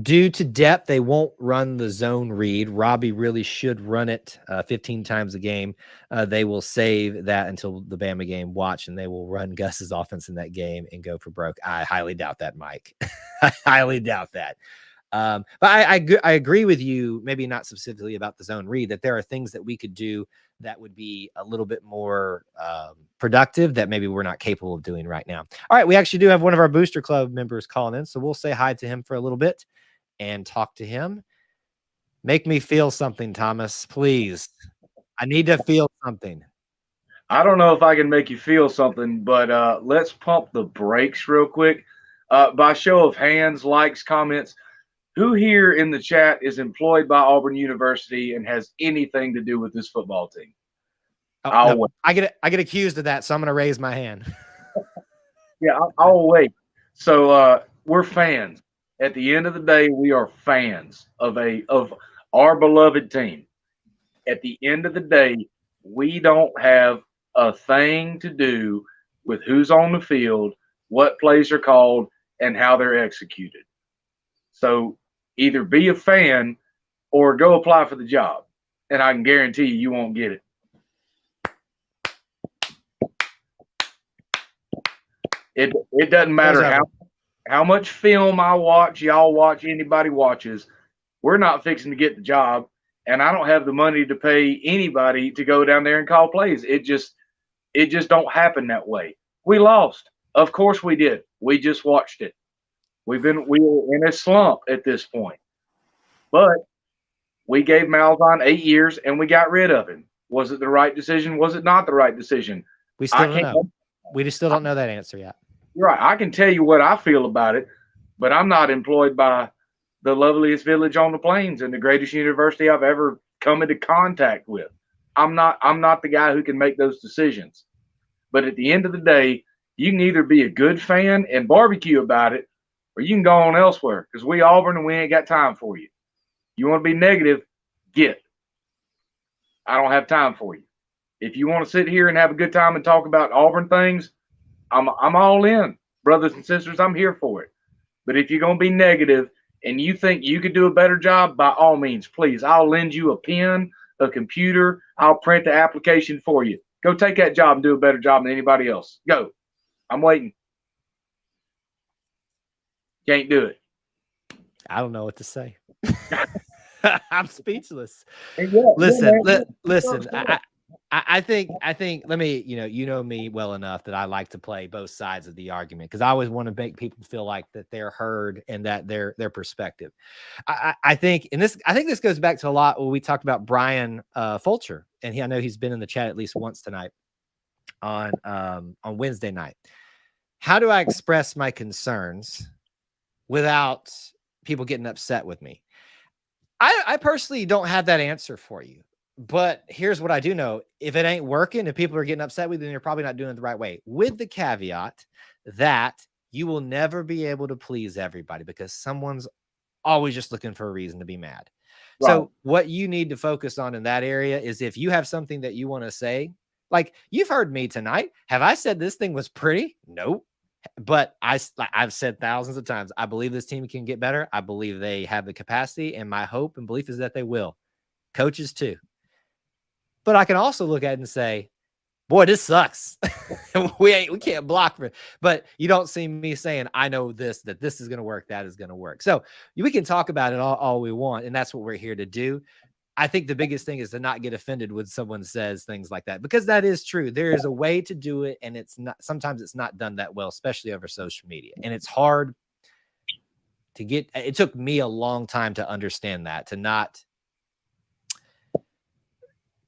Due to depth, they won't run the zone read. Robbie really should run it 15 times a game. They will save that until the Bama game. Watch, and they will run Gus's offense in that game and go for broke. I highly doubt that, Mike. I highly doubt that. But I agree with you, maybe not specifically about the zone read, that there are things that we could do that would be a little bit more productive that maybe we're not capable of doing right now. All right, we actually do have one of our Booster Club members calling in, so we'll say hi to him for a little bit and talk to him. Make me feel something, Thomas, please. I need to feel something. I don't know if I can make you feel something, but let's pump the brakes real quick. By show of hands, likes, comments, who here in the chat is employed by Auburn University and has anything to do with this football team? Oh, I'll no, wait. I get accused of that, so I'm going to raise my hand. Yeah, I'll wait. So we're fans. At the end of the day, we are fans of our beloved team. At the end of the day, we don't have a thing to do with who's on the field, what plays are called, and how they're executed. So either be a fan or go apply for the job. And I can guarantee you won't get it. It doesn't matter how much film I watch, y'all watch, anybody watches. We're not fixing to get the job, and I don't have the money to pay anybody to go down there and call plays. It just don't happen that way. We lost. Of course we did. We just watched it. We were in a slump at this point. But we gave Malzahn 8 years and we got rid of him. Was it the right decision? Was it not the right decision? We still don't know. We just still don't know that answer yet. You're right. I can tell you what I feel about it, but I'm not employed by the loveliest village on the plains and the greatest university I've ever come into contact with. I'm not the guy who can make those decisions. But at the end of the day, you can either be a good fan and barbecue about it, or you can go on elsewhere because we Auburn and we ain't got time for you. You want to be negative, get. I don't have time for you. If you want to sit here and have a good time and talk about Auburn things, I'm all in. Brothers and sisters, I'm here for it. But if you're going to be negative and you think you could do a better job, by all means, please, I'll lend you a pen, a computer. I'll print the application for you. Go take that job and do a better job than anybody else. Go. I'm waiting. Can't do it. I don't know what to say. I'm speechless. Yeah, listen. I think. Let me. You know me well enough that I like to play both sides of the argument because I always want to make people feel like that they're heard and that their perspective. I think, and this. I think this goes back to a lot when we talked about Brian Fulcher, and I know he's been in the chat at least once tonight on Wednesday night. How do I express my concerns without people getting upset with me? I personally don't have that answer for you, but here's what I do know. If it ain't working, if people are getting upset with you, then you're probably not doing it the right way, with the caveat that you will never be able to please everybody because someone's always just looking for a reason to be mad. Right. So what you need to focus on in that area is if you have something that you want to say, like you've heard me tonight. Have I said this thing was pretty? Nope. But I've said thousands of times, I believe this team can get better. I believe they have the capacity, and my hope and belief is that they will. Coaches too. But I can also look at it and say, boy, this sucks. we can't block for it. But you don't see me saying, I know that this is going to work, that is going to work. So we can talk about it all we want, and that's what we're here to do. I think the biggest thing is to not get offended when someone says things like that, because that is true. There is a way to do it, and sometimes it's not done that well, especially over social media. And it's hard to get. It took me a long time to understand that, to not.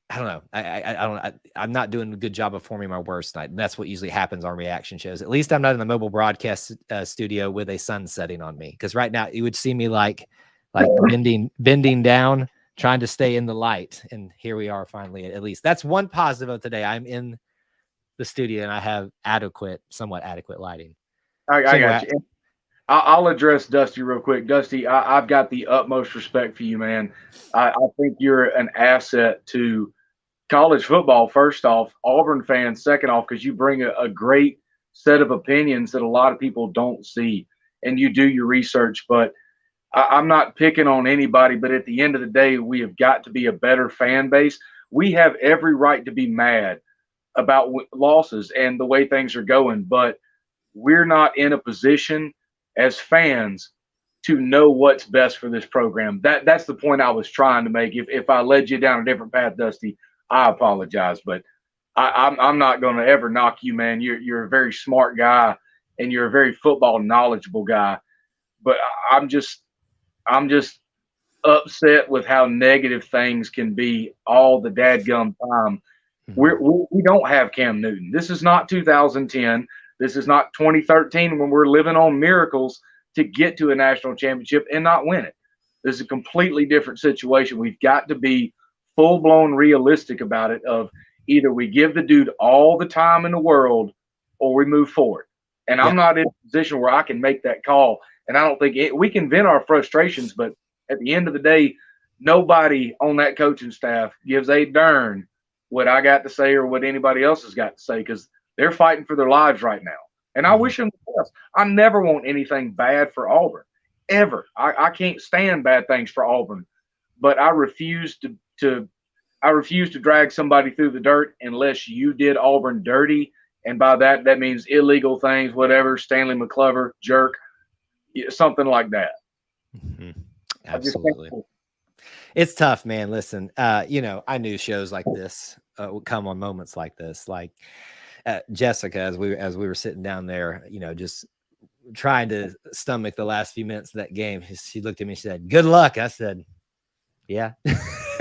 I don't know. I'm not doing a good job of forming my words tonight. And that's what usually happens on reaction shows. At least I'm not in the mobile broadcast studio with a sun setting on me, because right now you would see me like bending down, trying to stay in the light. And here we are finally. At least that's one positive of today. I'm in the studio and I have somewhat adequate lighting. I got you. I'll address Dusty real quick. Dusty, I've got the utmost respect for you, man. I think you're an asset to college football, first off, Auburn fans, second off, because you bring a great set of opinions that a lot of people don't see, and you do your research. But I'm not picking on anybody, but at the end of the day, we have got to be a better fan base. We have every right to be mad about losses and the way things are going, but we're not in a position as fans to know what's best for this program. That's the point I was trying to make. If I led you down a different path, Dusty, I apologize, but I'm not going to ever knock you, man. You're a very smart guy and you're a very football knowledgeable guy. But I'm just upset with how negative things can be all the dadgum time. We don't have Cam Newton. This is not 2010. This is not 2013 when we're living on miracles to get to a national championship and not win it. This is a completely different situation. We've got to be full-blown realistic about it of either we give the dude all the time in the world or we move forward. And I'm not in a position where I can make that call. And I don't think we can vent our frustrations, but at the end of the day, nobody on that coaching staff gives a darn what I got to say or what anybody else has got to say because they're fighting for their lives right now. And I wish them the best. I never want anything bad for Auburn, ever. I can't stand bad things for Auburn, but I refuse to drag somebody through the dirt unless you did Auburn dirty. And by that means illegal things, whatever, Stanley McClover, jerk, something like that. Mm-hmm. Absolutely. It's tough, man. Listen, I knew shows like this would come on moments like this. Like Jessica, as we were sitting down there, just trying to stomach the last few minutes of that game, she looked at me and said, "Good luck." I said, "Yeah."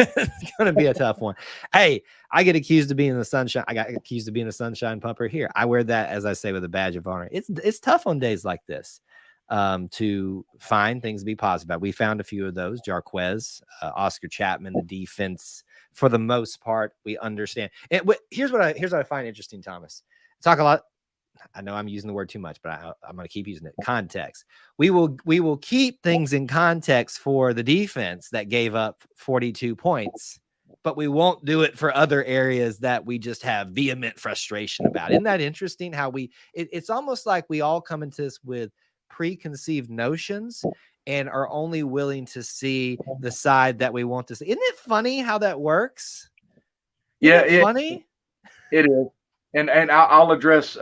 It's going to be a tough one. Hey, I get accused of being the sunshine. I got accused of being a sunshine pumper here. I wear that, as I say, with a badge of honor. It's tough on days like this to find things to be positive about. We found a few of those. Jarquez, Oscar Chapman, the defense, for the most part, we understand. And here's what I find interesting, Thomas. Talk a lot. I know I'm using the word too much, but I'm going to keep using it. Context. We will keep things in context for the defense that gave up 42 points, but we won't do it for other areas that we just have vehement frustration about. Isn't that interesting? How it's almost like we all come into this with preconceived notions and are only willing to see the side that we want to see. Isn't it funny how that works? Funny? It is. And I'll address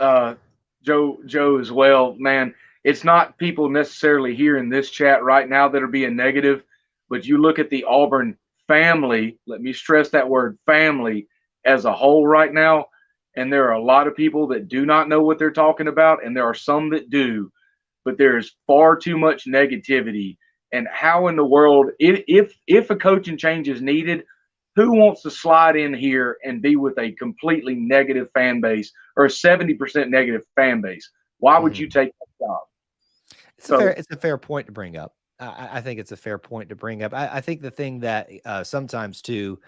Joe as well, man. It's not people necessarily here in this chat right now that are being negative, but you look at the Auburn family, let me stress that word family as a whole right now, and there are a lot of people that do not know what they're talking about, and there are some that do, but there's far too much negativity. And how in the world, if a coaching change is needed, who wants to slide in here and be with a completely negative fan base or a 70% negative fan base? Why would you take that job? It's a fair point to bring up. I think it's a fair point to bring up. I think the thing that sometimes too,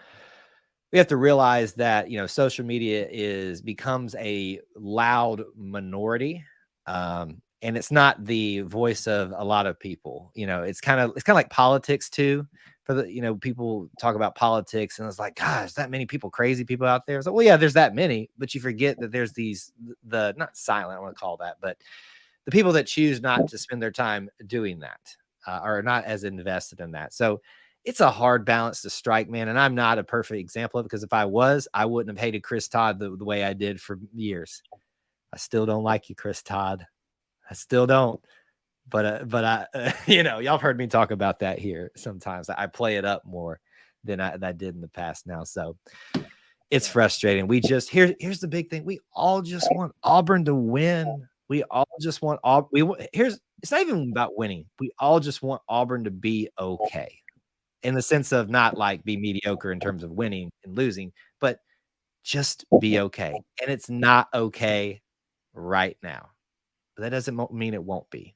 we have to realize that, social media becomes a loud minority. And it's not the voice of a lot of people. It's kind of like politics too. For the, people talk about politics and it's like, gosh, that many crazy people out there. So, well, yeah, there's that many, but you forget that there's the not silent, I want to call that, but the people that choose not to spend their time doing that are not as invested in that. So it's a hard balance to strike, man. And I'm not a perfect example of it because if I was, I wouldn't have hated Chris Todd the way I did for years. I still don't like you, Chris Todd. I still don't. But I, y'all have heard me talk about that here. Sometimes I play it up more than I did in the past now. So it's frustrating. Here's the big thing. We all just want Auburn to win. We all just want it's not even about winning. We all just want Auburn to be okay in the sense of not like be mediocre in terms of winning and losing, but just be okay. And it's not okay right now, but that doesn't mean it won't be.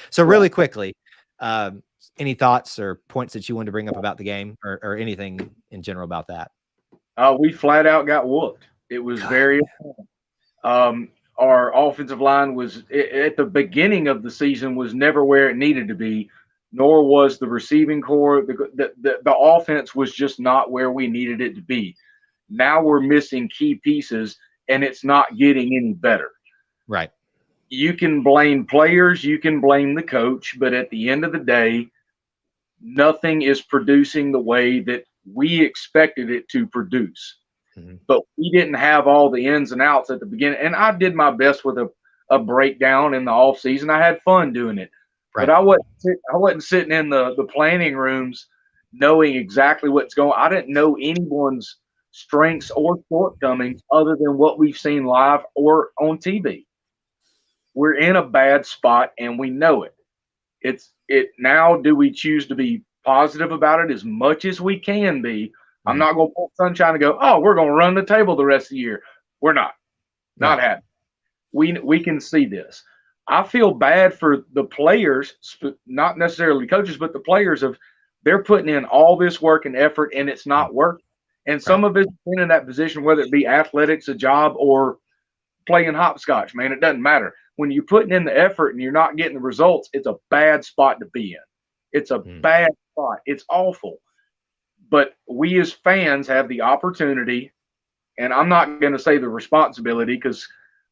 So really quickly, any thoughts or points that you wanted to bring up about the game or anything in general about that? We flat out got whooped. It was very our offensive line was at the beginning of the season was never where it needed to be, nor was the receiving core. The offense was just not where we needed it to be. Now we're missing key pieces, and it's not getting any better. Right. You can blame players, you can blame the coach, but at the end of the day, nothing is producing the way that we expected it to produce. Mm-hmm. But we didn't have all the ins and outs at the beginning. And I did my best with a breakdown in the offseason. I had fun doing it. But I wasn't sitting in the planning rooms knowing exactly what's going. I didn't know anyone's strengths or shortcomings other than what we've seen live or on TV. We're in a bad spot and we know it. It now. Do we choose to be positive about it as much as we can be? I'm not going to pull sunshine and go, oh, we're going to run the table the rest of the year. We're not happening. We can see this. I feel bad for the players, not necessarily coaches, but the players they're putting in all this work and effort and it's not working. And some of it's been in that position, whether it be athletics, a job, or playing hopscotch, man, it doesn't matter. When you're putting in the effort and you're not getting the results, it's a bad spot to be in. It's a bad spot. It's awful. But we as fans have the opportunity, and I'm not going to say the responsibility because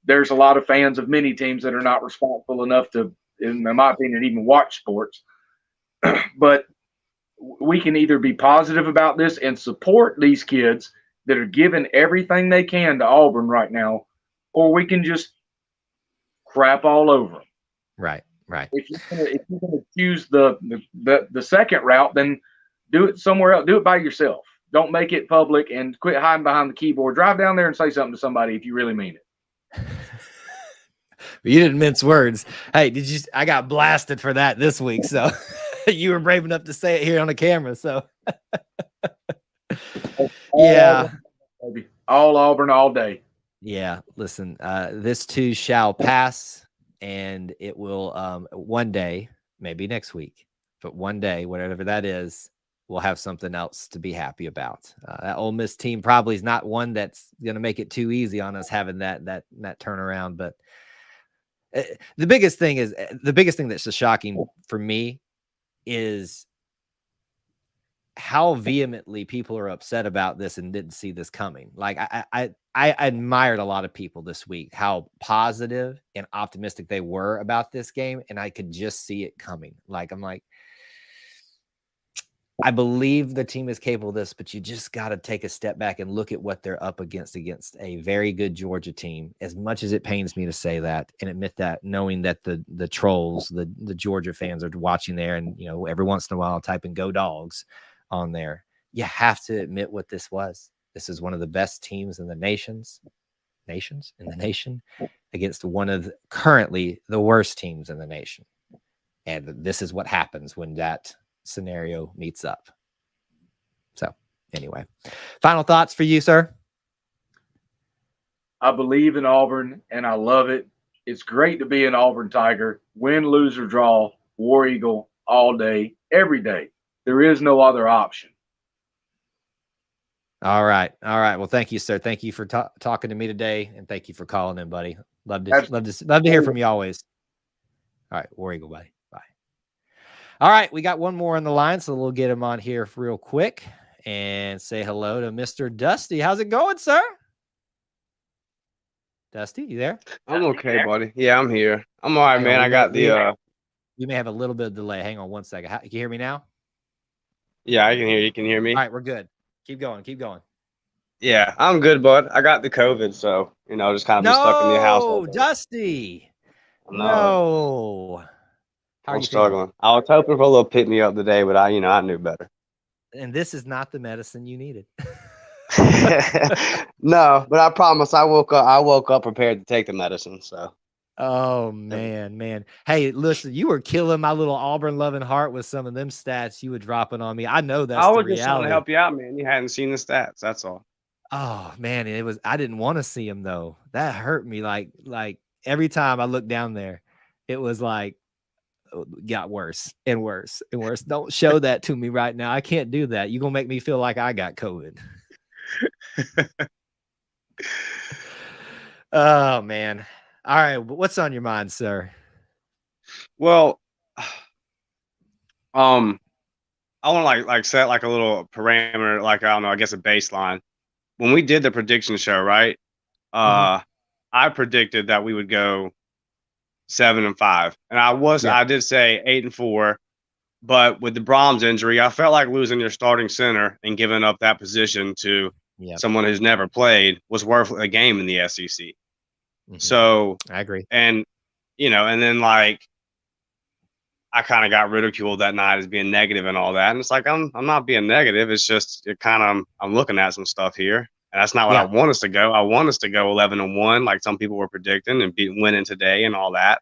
there's a lot of fans of many teams that are not responsible enough to, in my opinion, even watch sports. But we can either be positive about this and support these kids that are giving everything they can to Auburn right now, or we can just crap all over them. Right. If you're gonna choose the second route, then do it somewhere else. Do it by yourself. Don't make it public and quit hiding behind the keyboard. Drive down there and say something to somebody if you really mean it. You didn't mince words. Hey, I got blasted for that this week, so you were brave enough to say it here on the camera. So yeah, all Auburn all day. Yeah, listen, this too shall pass, and it will one day, maybe next week, but one day, whatever that is, we'll have something else to be happy about. That Ole Miss team probably is not one that's going to make it too easy on us having that turnaround. But the biggest thing that's just shocking for me is how vehemently people are upset about this and didn't see this coming. Like I admired a lot of people this week, how positive and optimistic they were about this game. And I could just see it coming. I'm like, I believe the team is capable of this, but you just got to take a step back and look at what they're up against a very good Georgia team. As much as it pains me to say that and admit that, knowing that the trolls, the Georgia fans are watching there, and every once in a while typing "Go Dogs" on there, you have to admit what this was. This is one of the best teams in the nation against one of currently the worst teams in the nation. And this is what happens when that scenario meets up. So anyway, final thoughts for you, sir? I believe in Auburn and I love it. It's great to be an Auburn Tiger. Win, lose, or draw, War Eagle all day, every day. There is no other option. All right. Well, thank you, sir. Thank you for talking to me today, and thank you for calling in, buddy. Love to hear from you always. All right, War Eagle, buddy. Bye. All right, we got one more on the line, so we'll get him on here real quick and say hello to Mr. Dusty. How's it going, sir? Dusty, you there? I'm okay, buddy. Yeah, I'm here. I'm all right, man. I got the. You may have a little bit of delay. Hang on one second. Can you hear me now? Yeah, I can hear you. Can you hear me? All right, we're good. Keep going. Yeah, I'm good, bud. I got the COVID, so just kind of been stuck in the house. No, Dusty. No. How are you struggling? Feeling? I was hoping for a little pick me up today, but I knew better. And this is not the medicine you needed. No, but I promise I woke up prepared to take the medicine. So. Oh man. Hey, listen, you were killing my little Auburn loving heart with some of them stats you were dropping on me. I know that's the reality. I was just trying to help you out, man. You hadn't seen the stats. That's all. Oh man, I didn't want to see them though. That hurt me. Like every time I looked down there, it was like got worse and worse and worse. Don't show that to me right now. I can't do that. You're gonna make me feel like I got COVID. Oh man. All right, what's on your mind, sir? Well, I want to set like a little parameter, like I don't know, I guess a baseline. When we did the prediction show, right? I predicted that we would go 7-5, and I did say 8-4, but with the Brahms injury, I felt like losing your starting center and giving up that position to someone who's never played was worth a game in the SEC. So I agree. And, and then I kind of got ridiculed that night as being negative and all that. And it's like, I'm not being negative. It's just, I'm looking at some stuff here. And that's not what I want us to go. I want us to go 11-1, like some people were predicting, and winning today and all that.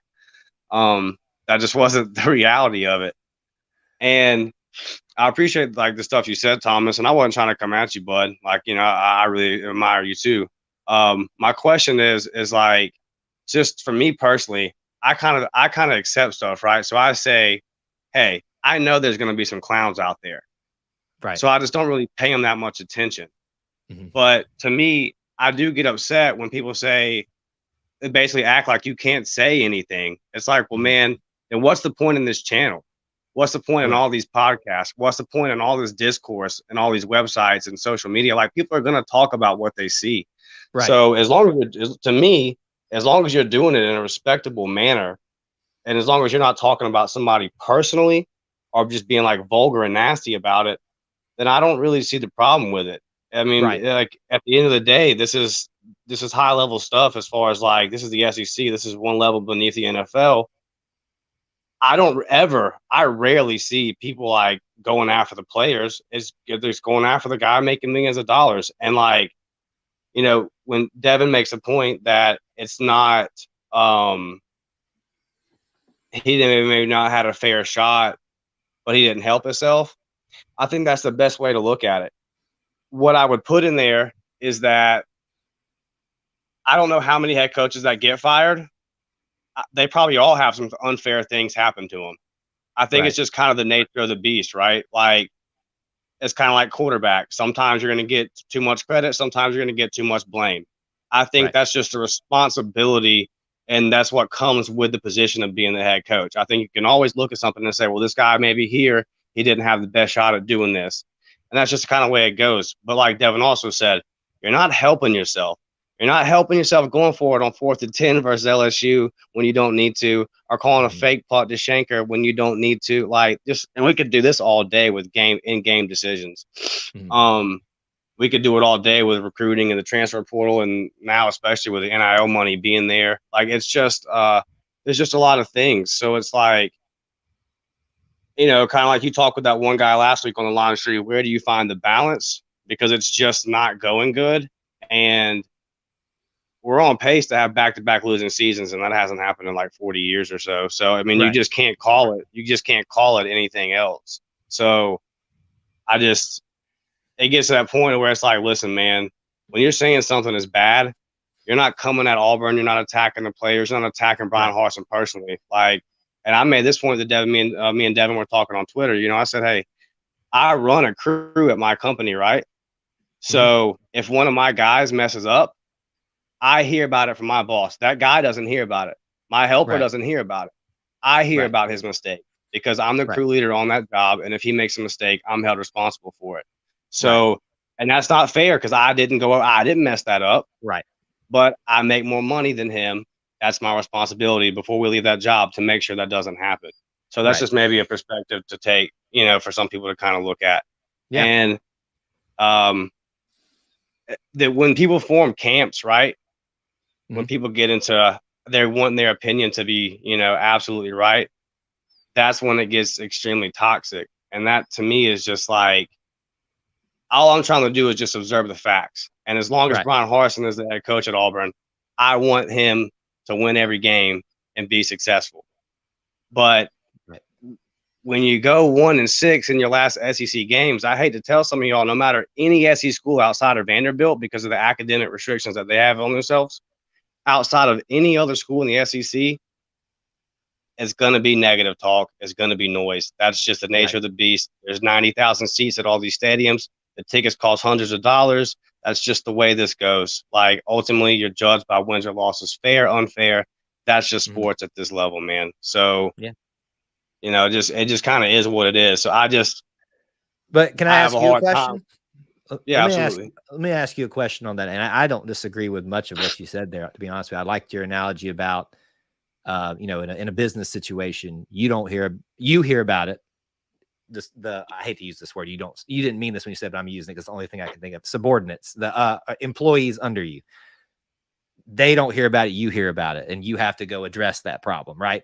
That just wasn't the reality of it. And I appreciate like the stuff you said, Thomas, and I wasn't trying to come at you, bud. Like, I really admire you too. My question is like, just for me personally, I kind of accept stuff, right? So I say, hey, I know there's going to be some clowns out there. Right. So I just don't really pay them that much attention. Mm-hmm. But to me, I do get upset when people say, they basically act like you can't say anything. It's like, well, man, then what's the point in this channel? What's the point in all these podcasts? What's the point in all this discourse and all these websites and social media? Like, people are going to talk about what they see. Right. So as long as you're doing it in a respectable manner, and as long as you're not talking about somebody personally or just being like vulgar and nasty about it, then I don't really see the problem with it. I mean, like at the end of the day, this is high level stuff as far as like, this is the SEC. This is one level beneath the NFL. I rarely see people like going after the players. It's going after the guy making millions of dollars. And like, when Devin makes a point that it's not, he maybe not had a fair shot, but he didn't help himself. I think that's the best way to look at it. What I would put in there is that I don't know how many head coaches that get fired. They probably all have some unfair things happen to them. I think it's just kind of the nature of the beast, right? Like, it's kind of like quarterback. Sometimes you're going to get too much credit. Sometimes you're going to get too much blame. I think that's just a responsibility, and that's what comes with the position of being the head coach. I think you can always look at something and say, well, this guy maybe here, he didn't have the best shot at doing this. And that's just the kind of way it goes. But like Devin also said, you're not helping yourself. You're not helping yourself going forward on 4th and 10 versus LSU when you don't need to, or calling a fake punt to Shanker when you don't need to. Like, just, and we could do this all day with in-game decisions. We could do it all day with recruiting and the transfer portal, and now especially with the NIL money being there. Like, it's just there's just a lot of things. So it's like, kind of like you talked with that one guy last week on the line street. Where do you find the balance? Because it's just not going good, and we're on pace to have back-to-back losing seasons, and that hasn't happened in like 40 years or so. So, I mean, you just can't call it. You just can't call it anything else. So it gets to that point where it's like, listen, man, when you're saying something is bad, you're not coming at Auburn. You're not attacking the players. You're not attacking Brian Harsin personally. Like, and I made this point to Devin. Me and Devin were talking on Twitter. I said, hey, I run a crew at my company, right? So if one of my guys messes up, I hear about it from my boss. That guy doesn't hear about it. My helper doesn't hear about it. I hear about his mistake because I'm the crew leader on that job. And if he makes a mistake, I'm held responsible for it. So, and that's not fair because I didn't mess that up. Right. But I make more money than him. That's my responsibility before we leave that job to make sure that doesn't happen. So that's just maybe a perspective to take, for some people to kind of look at. Yeah. And that when people form camps, right? When people get into they want their opinion to be, absolutely right, that's when it gets extremely toxic. And that to me is just like, all I'm trying to do is just observe the facts. And as long as Brian Harsin is the head coach at Auburn, I want him to win every game and be successful. But when you go 1-6 in your last SEC games, I hate to tell some of y'all, no matter any SEC school outside of Vanderbilt, because of the academic restrictions that they have on themselves, outside of any other school in the SEC, it's going to be negative talk. It's going to be noise. That's just the nature of the beast. There's 90,000 seats at all these stadiums. The tickets cost hundreds of dollars. That's just the way this goes. Like, ultimately, you're judged by wins or losses, fair, unfair. That's just sports at this level, man. So, it just kind of is what it is. So But can I ask you a question? Yeah, absolutely. Let me ask you a question on that. And I don't disagree with much of what you said there, to be honest with you. I liked your analogy about, in a business situation, you hear about it. I hate to use this word. You didn't mean this when you said, but I'm using it because it's the only thing I can think of. Subordinates, the employees under you, they don't hear about it. You hear about it, and you have to go address that problem. Right.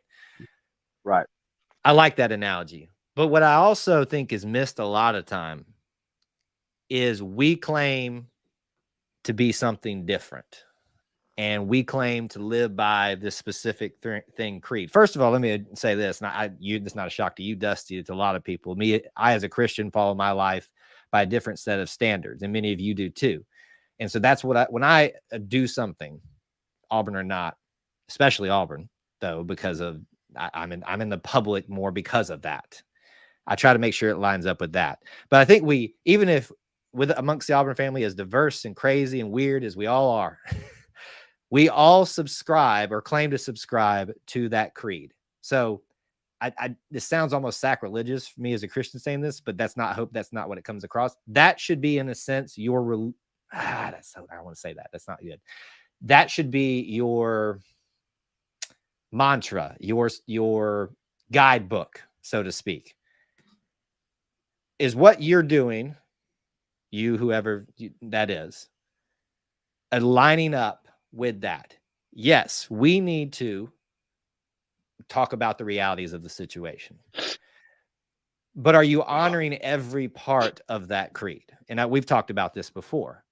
Right. I like that analogy. But what I also think is missed a lot of time is we claim to be something different. And we claim to live by this specific thing, creed. First of all, let me say this. And it's not a shock to you, Dusty. It's a lot of people. I, as a Christian, follow my life by a different set of standards. And many of you do too. And so that's when I do something, Auburn or not, especially Auburn, though, because of I'm in the public more because of that. I try to make sure it lines up with that. But I think even if amongst the Auburn family, as diverse and crazy and weird as we all are, we all subscribe or claim to subscribe to that creed. So this sounds almost sacrilegious for me as a Christian saying this, but that's not what it comes across. That should be, in a sense, I want to say that. That's not good. That should be your mantra, your guidebook, so to speak. Is what you're doing, whoever that is, aligning up with that? Yes, we need to talk about the realities of the situation. But are you honoring every part of that creed? And we've talked about this before.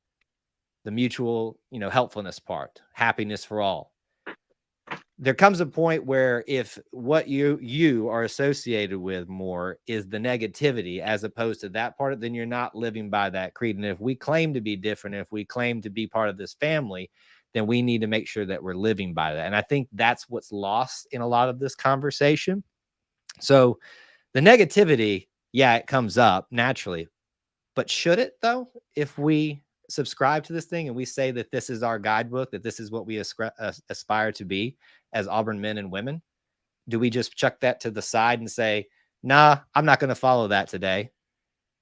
The mutual, helpfulness part, happiness for all. There comes a point where if what you are associated with more is the negativity as opposed to that part, then you're not living by that creed. And if we claim to be different, if we claim to be part of this family, then we need to make sure that we're living by that. And I think that's what's lost in a lot of this conversation. So the negativity, yeah, it comes up naturally, but should it though? If we subscribe to this thing and we say that this is our guidebook, that this is what we aspire to be as Auburn men and women, do we just chuck that to the side and say, nah, I'm not going to follow that today?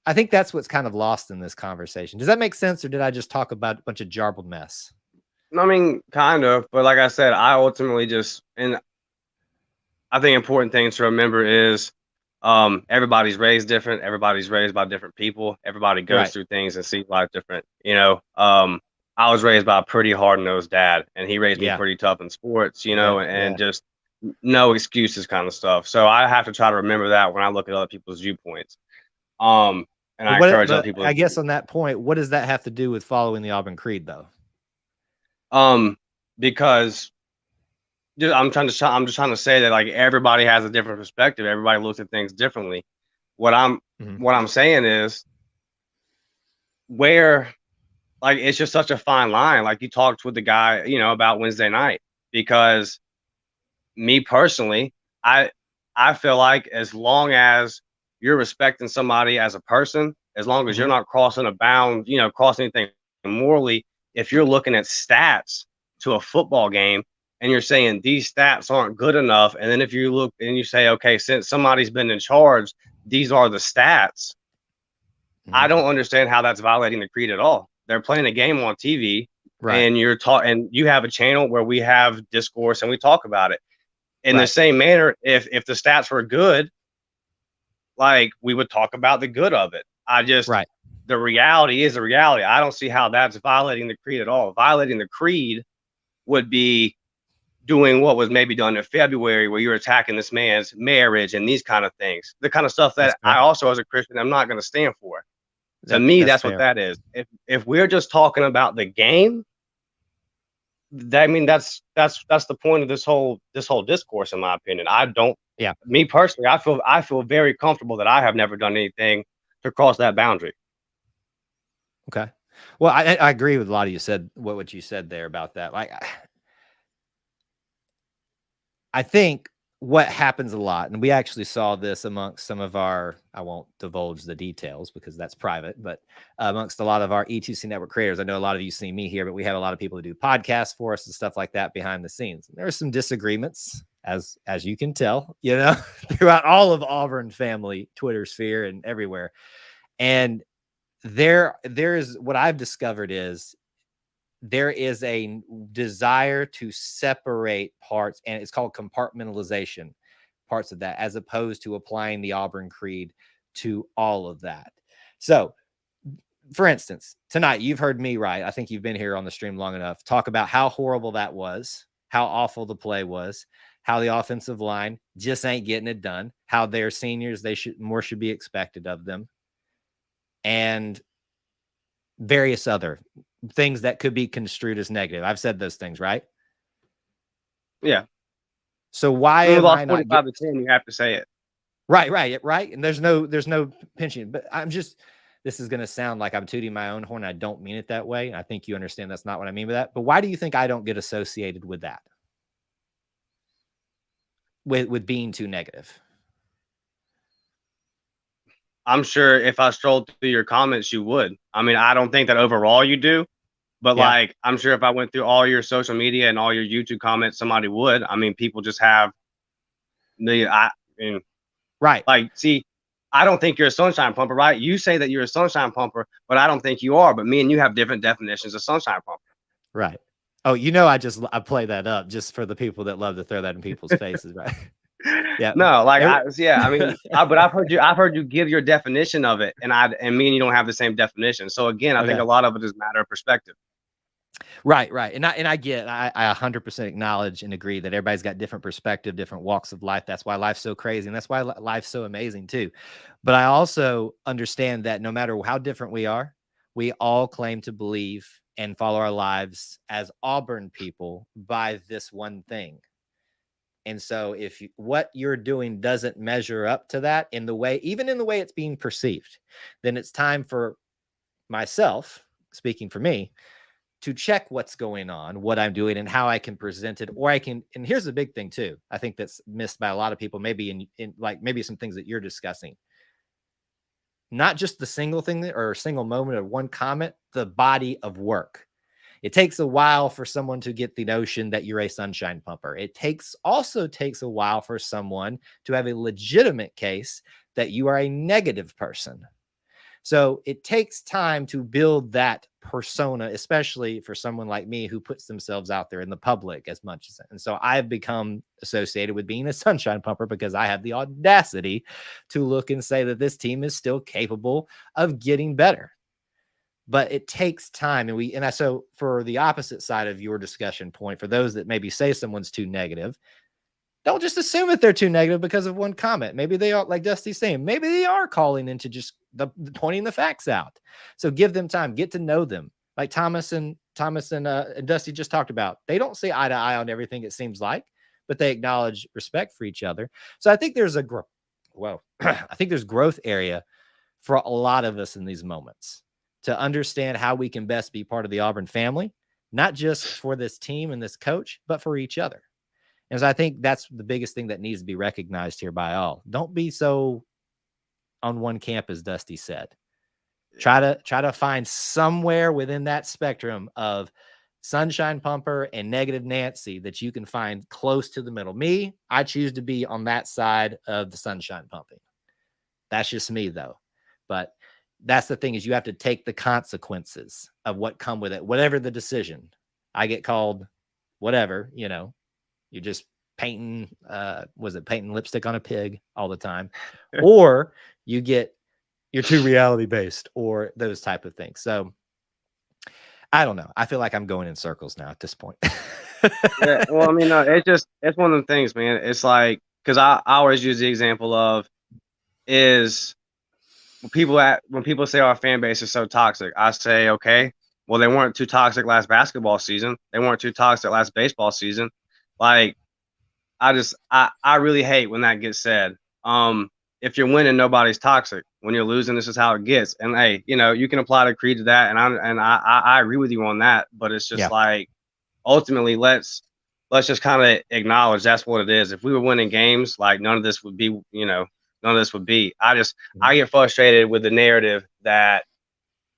I think that's what's kind of lost in this conversation. Does that make sense, or did I just talk about a bunch of jarbled mess? I mean, kind of, but like I said, I ultimately and I think important things to remember is everybody's raised different. Everybody's raised by different people. Everybody goes through things and sees life different. I was raised by a pretty hard-nosed dad, and he raised me pretty tough in sports, and just no excuses kind of stuff. So I have to try to remember that when I look at other people's viewpoints. And I encourage other people. I guess on that point, what does that have to do with following the Auburn Creed, though? Because I'm just trying to say that like everybody has a different perspective. Everybody looks at things differently. What I'm saying is where like it's just such a fine line. Like you talked with the guy, about Wednesday night, because me personally, I feel like as long as you're respecting somebody as a person, as long as you're not crossing a bound, crossing anything morally, if you're looking at stats to a football game and you're saying these stats aren't good enough, and then if you look and you say, okay, since somebody's been in charge, these are the stats, I don't understand how that's violating the creed at all. They're playing a game on TV, and and you have a channel where we have discourse and we talk about it. In the same manner, if the stats were good, like we would talk about the good of it. The reality is the reality. I don't see how that's violating the creed at all. Violating the creed would be doing what was maybe done in February, where you're attacking this man's marriage and these kind of things, the kind of stuff that I also, as a Christian, I'm not going to stand for. To me, that's what that is. If we're just talking about the game, I mean, that's the point of this whole discourse, in my opinion. Me personally, I feel very comfortable that I have never done anything to cross that boundary. Okay. Well, I agree with a lot of what you said there about that. Like, I think what happens a lot, and we actually saw this amongst some of our, I won't divulge the details because that's private, but amongst a lot of our E2C network creators, I know a lot of you see me here, but we have a lot of people who do podcasts for us and stuff like that behind the scenes. And there are some disagreements, as you can tell, throughout all of Auburn family Twitter sphere and everywhere. And there is what I've discovered is there is a desire to separate parts, and it's called compartmentalization, parts of that, as opposed to applying the Auburn Creed to all of that. So, for instance, tonight, you've heard me, right? I think you've been here on the stream long enough, talk about how horrible that was, how awful the play was, how the offensive line just ain't getting it done, how they're seniors, should be expected of them, and various other things that could be construed as negative. I've said those things, right? Yeah. So why When we am lost I not 45-10, you have to say it. Right. And there's no pinching, but this is going to sound like I'm tooting my own horn. I don't mean it that way. I think you understand that's not what I mean by that. But why do you think I don't get associated with that? With being too negative? I'm sure if I strolled through your comments, you would. I mean, I don't think that overall you do, but Yeah. like, I'm sure if I went through all your social media and all your YouTube comments, somebody would. I mean, people just have right. Like, see, I don't think you're a sunshine pumper, right? You say that you're a sunshine pumper, but I don't think you are. But me and you have different definitions of sunshine pumper. Right. Oh, I play that up just for the people that love to throw that in people's faces, right? Yeah. No, like I mean, but I've heard you give your definition of it, and me and you don't have the same definition. So again, I think a lot of it is a matter of perspective. Right. And I 100% acknowledge and agree that everybody's got different perspective, different walks of life. That's why life's so crazy, and that's why life's so amazing too. But I also understand that no matter how different we are, we all claim to believe and follow our lives as Auburn people by this one thing. And so if what you're doing doesn't measure up to that even in the way it's being perceived, then it's time for myself, speaking for me, to check what's going on, what I'm doing, and how I can present it. And here's the big thing too, I think that's missed by a lot of people, maybe in like maybe some things that you're discussing. Not just the single thing or a single moment or one comment, the body of work. It takes a while for someone to get the notion that you're a sunshine pumper. It also takes a while for someone to have a legitimate case that you are a negative person. So it takes time to build that persona, especially for someone like me who puts themselves out there in the public as much as. And so I've become associated with being a sunshine pumper because I have the audacity to look and say that this team is still capable of getting better. But it takes time. So for the opposite side of your discussion point, for those that maybe say someone's too negative, don't just assume that they're too negative because of one comment. Maybe they are, like Dusty's saying, maybe they are calling into just the pointing the facts out. So give them time, get to know them. Like Thomas and Dusty just talked about. They don't see eye to eye on everything, it seems like, but they acknowledge respect for each other. So I think there's I think there's growth area for a lot of us in these moments to understand how we can best be part of the Auburn family, not just for this team and this coach, but for each other. And so I think that's the biggest thing that needs to be recognized here by all. Don't be so on one camp, as Dusty said. Try to find somewhere within that spectrum of sunshine pumper and negative Nancy that you can find close to the middle. Me, I choose to be on that side of the sunshine pumping. That's just me, though. But that's the thing, is you have to take the consequences of what come with it. Whatever the decision, I get called whatever, you're just painting lipstick on a pig all the time, or you're too reality based, or those type of things. So I don't know. I feel like I'm going in circles now at this point. Yeah, well, I mean, it's one of the things, man. It's like, because I always use the example of is when people say our fan base is so toxic, I say, okay, well, they weren't too toxic last basketball season. They weren't too toxic last baseball season. Like, I really hate when that gets said. If you're winning, nobody's toxic. When you're losing, this is how it gets. And hey, you can apply the creed to that, and I agree with you on that. But it's just like, ultimately, let's just kind of acknowledge that's what it is. If we were winning games, like none of this would be, none of this would be. I get frustrated with the narrative that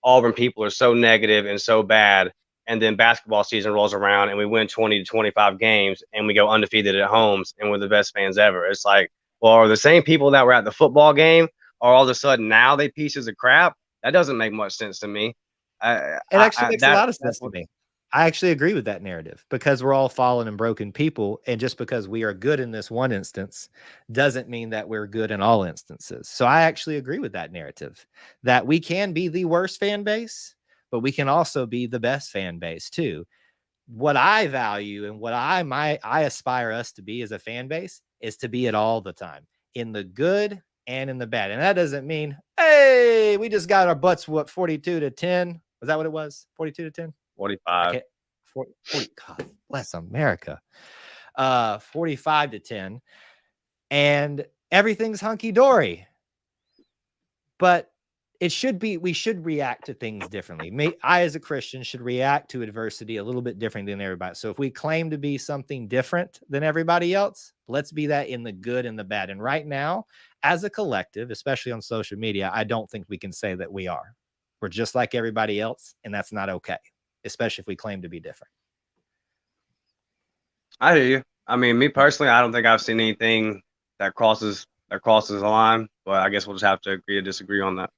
Auburn people are so negative and so bad, and then basketball season rolls around and we win 20 to 25 games and we go undefeated at homes and we're the best fans ever. It's like, well, are the same people that were at the football game, or all of a sudden now they pieces of crap? That doesn't make much sense to me. It actually makes a lot of sense to me. I actually agree with that narrative, because we're all fallen and broken people. And just because we are good in this one instance doesn't mean that we're good in all instances. So I actually agree with that narrative, that we can be the worst fan base, but we can also be the best fan base too. what I value and what I aspire us to be as a fan base is to be it all the time, in the good and in the bad. And that doesn't mean, hey, we just got our butts whooped 42-10. Was that what it was? 42-10? 45. 40, God bless America. 45-10. And everything's hunky-dory. But it should be, we should react to things differently. I, as a Christian, should react to adversity a little bit different than everybody. So if we claim to be something different than everybody else, let's be that in the good and the bad. And right now, as a collective, especially on social media, I don't think we can say that we are. We're just like everybody else, and that's not okay, especially if we claim to be different. I hear you. I mean, me personally, I don't think I've seen anything that crosses the line, but I guess we'll just have to agree to disagree on that.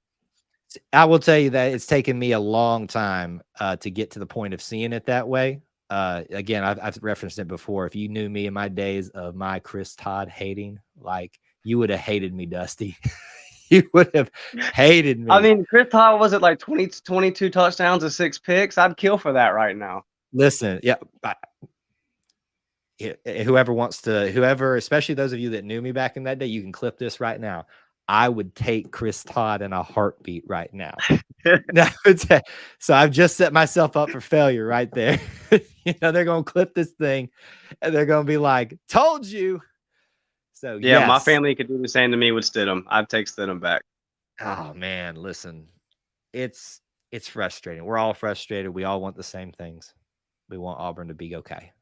I will tell you that it's taken me a long time to get to the point of seeing it that way. Again, I've referenced it before. If you knew me in my days of my Chris Todd hating, like, you would have hated me, Dusty. You would have hated me. I mean, Chris Todd, was it like 22 touchdowns and 6 picks? I'd kill for that right now. Listen, yeah. Whoever, especially those of you that knew me back in that day, you can clip this right now. I would take Chris Todd in a heartbeat right now. So I've just set myself up for failure right there. They're going to clip this thing and they're going to be like, told you. So yeah, yes. My family could do the same to me with Stidham. I'd take Stidham back. Oh man, listen, it's frustrating. We're all frustrated. We all want the same things. We want Auburn to be okay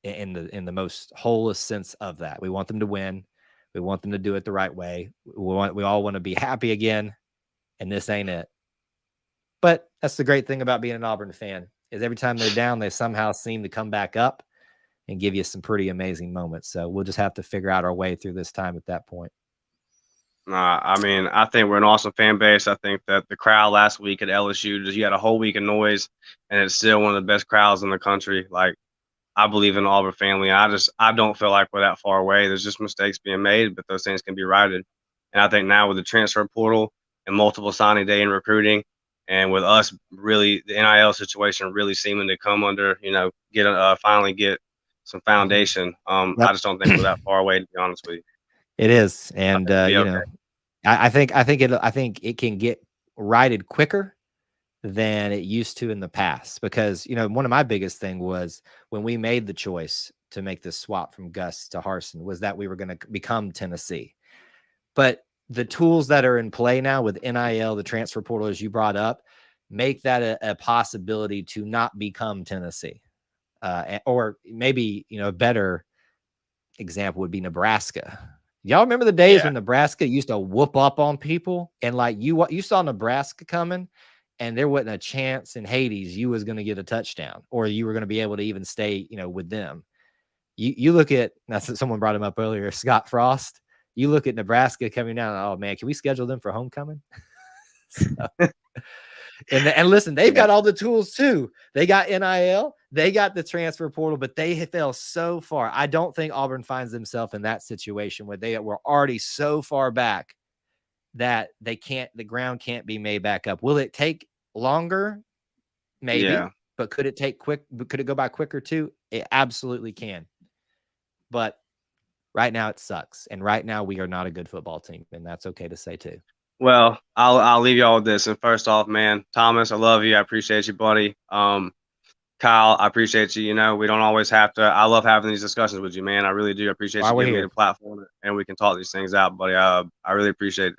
in the most wholest sense of that. We want them to win. We want them to do it the right way. We all want to be happy again, and this ain't it. But that's the great thing about being an Auburn fan, is every time they're down, they somehow seem to come back up and give you some pretty amazing moments. So we'll just have to figure out our way through this time at that point. I mean, I think we're an awesome fan base. I think that the crowd last week at LSU, you had a whole week of noise, and it's still one of the best crowds in the country. Like, I believe in the Auburn family. I don't feel like we're that far away. There's just mistakes being made, but those things can be righted. And I think now with the transfer portal and multiple signing day and recruiting, and with us really, the NIL situation really seeming to come under, finally get some foundation. Yep. I just don't think we're that far away, to be honest with you. It is, and I think it can get righted quicker than it used to in the past, because one of my biggest thing was when we made the choice to make this swap from Gus to Harsin was that we were going to become Tennessee. But the tools that are in play now with NIL, the transfer portal, as you brought up, make that a possibility to not become Tennessee. Or maybe, a better example would be Nebraska. Y'all remember the days when Nebraska used to whoop up on people, and like you saw Nebraska coming and there wasn't a chance in Hades you was going to get a touchdown or you were going to be able to even stay, with them. You look at, someone brought him up earlier, Scott Frost. You look at Nebraska coming down. Oh man, can we schedule them for homecoming? And listen, they've got all the tools too. They got NIL, they got the transfer portal, but they fell so far. I don't think Auburn finds themselves in that situation where they were already so far back that the ground can't be made back up. Will it take longer? Maybe, but could it go by quicker too? It absolutely can. But right now it sucks. And right now we are not a good football team, and that's okay to say too. Well, I'll leave you all with this. And first off, man, Thomas, I love you. I appreciate you, buddy. Kyle, I appreciate you. We don't always have to. I love having these discussions with you, man. I really do. I appreciate you giving me the platform, and we can talk these things out, buddy. I really appreciate it.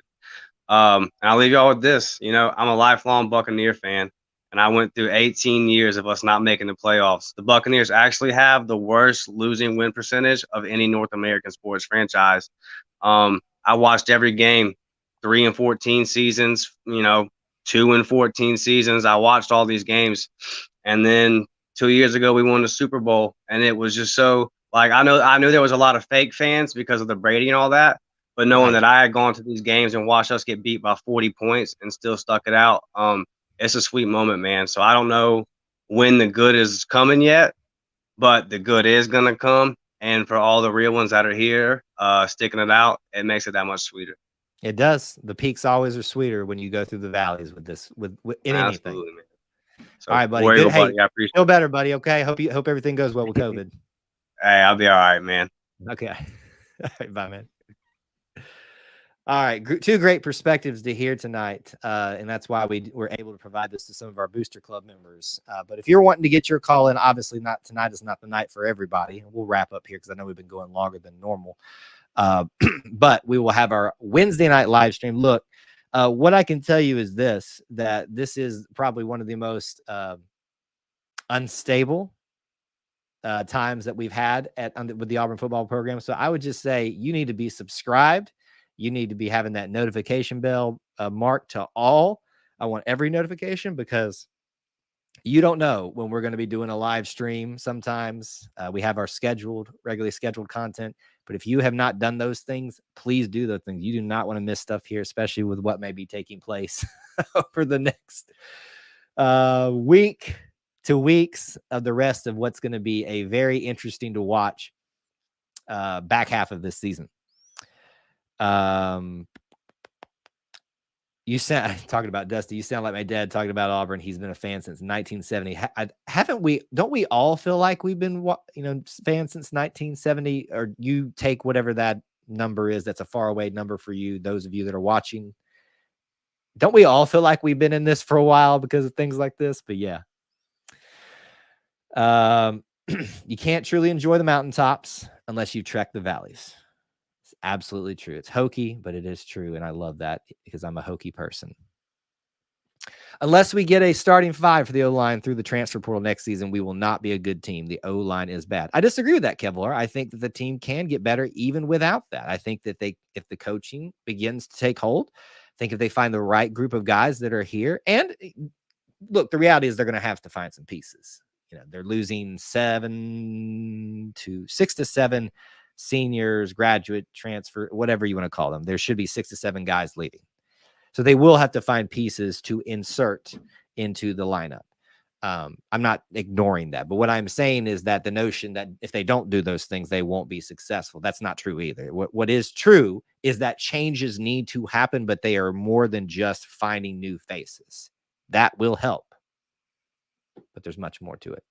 And I'll leave you all with this. I'm a lifelong Buccaneer fan, and I went through 18 years of us not making the playoffs. The Buccaneers actually have the worst losing win percentage of any North American sports franchise. I watched every game. 3-14 seasons, 2-14 seasons. I watched all these games, and then 2 years ago we won the Super Bowl, and it was just so like I knew there was a lot of fake fans because of the Brady and all that, but knowing that I had gone to these games and watched us get beat by 40 points and still stuck it out, it's a sweet moment, man. So I don't know when the good is coming yet, but the good is gonna come, and for all the real ones that are here, sticking it out, it makes it that much sweeter. It does. The peaks always are sweeter when you go through the valleys with anything. Absolutely, man. So, All right, buddy. War Good. Eagle, Hey, buddy. I appreciate feel it. better, buddy. Okay. Hope everything goes well with COVID. Hey, I'll be all right, man. Okay. All right, bye, man. All right, two great perspectives to hear tonight, and that's why we were able to provide this to some of our Booster Club members. But if you're wanting to get your call in, obviously not tonight is not the night for everybody. We'll wrap up here because I know we've been going longer than normal. But we will have our Wednesday night live stream. Look, what I can tell you is that this is probably one of the most unstable times that we've had with the Auburn football program. So I would just say you need to be subscribed. You need to be having that notification bell marked to all. I want every notification because you don't know when we're going to be doing a live stream. Sometimes we have our regularly scheduled content. But if you have not done those things, please do those things. You do not want to miss stuff here, especially with what may be taking place over the next week to weeks of the rest of what's going to be a very interesting to watch back half of this season. You sound talking about Dusty. You sound like my dad talking about Auburn. He's been a fan since 1970. Haven't we? Don't we all feel like we've been, fans since 1970? Or you take whatever that number is. That's a far away number for you. Those of you that are watching, don't we all feel like we've been in this for a while because of things like this? But yeah, you can't truly enjoy the mountaintops unless you trek the valleys. Absolutely true. It's hokey, but it is true. And I love that because I'm a hokey person. Unless we get a starting five for the O-line through the transfer portal next season, we will not be a good team. The O-line is bad. I disagree with that, Kevlar. I think that the team can get better even without that. I think that if the coaching begins to take hold, I think if they find the right group of guys that are here, and look, the reality is they're going to have to find some pieces. They're losing 6 to 7 seniors, graduate, transfer, whatever you want to call them. There should be 6 to 7 guys leaving. So they will have to find pieces to insert into the lineup. I'm not ignoring that. But what I'm saying is that the notion that if they don't do those things, they won't be successful. That's not true either. What is true is that changes need to happen, but they are more than just finding new faces. That will help. But there's much more to it.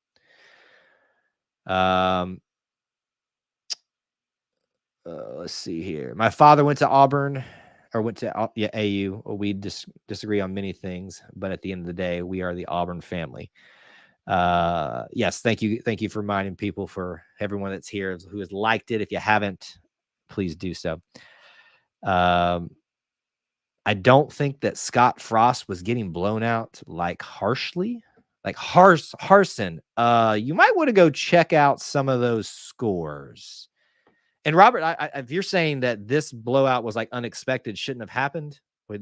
Let's see here. My father went to Auburn, or went to AU. We disagree on many things, but at the end of the day, we are the Auburn family. Yes, thank you for reminding people, for everyone that's here who has liked it. If you haven't, please do so. I don't think that Scott Frost was getting blown out harshly. Harson. You might want to go check out some of those scores. And Robert, if you're saying that this blowout was unexpected, shouldn't have happened, I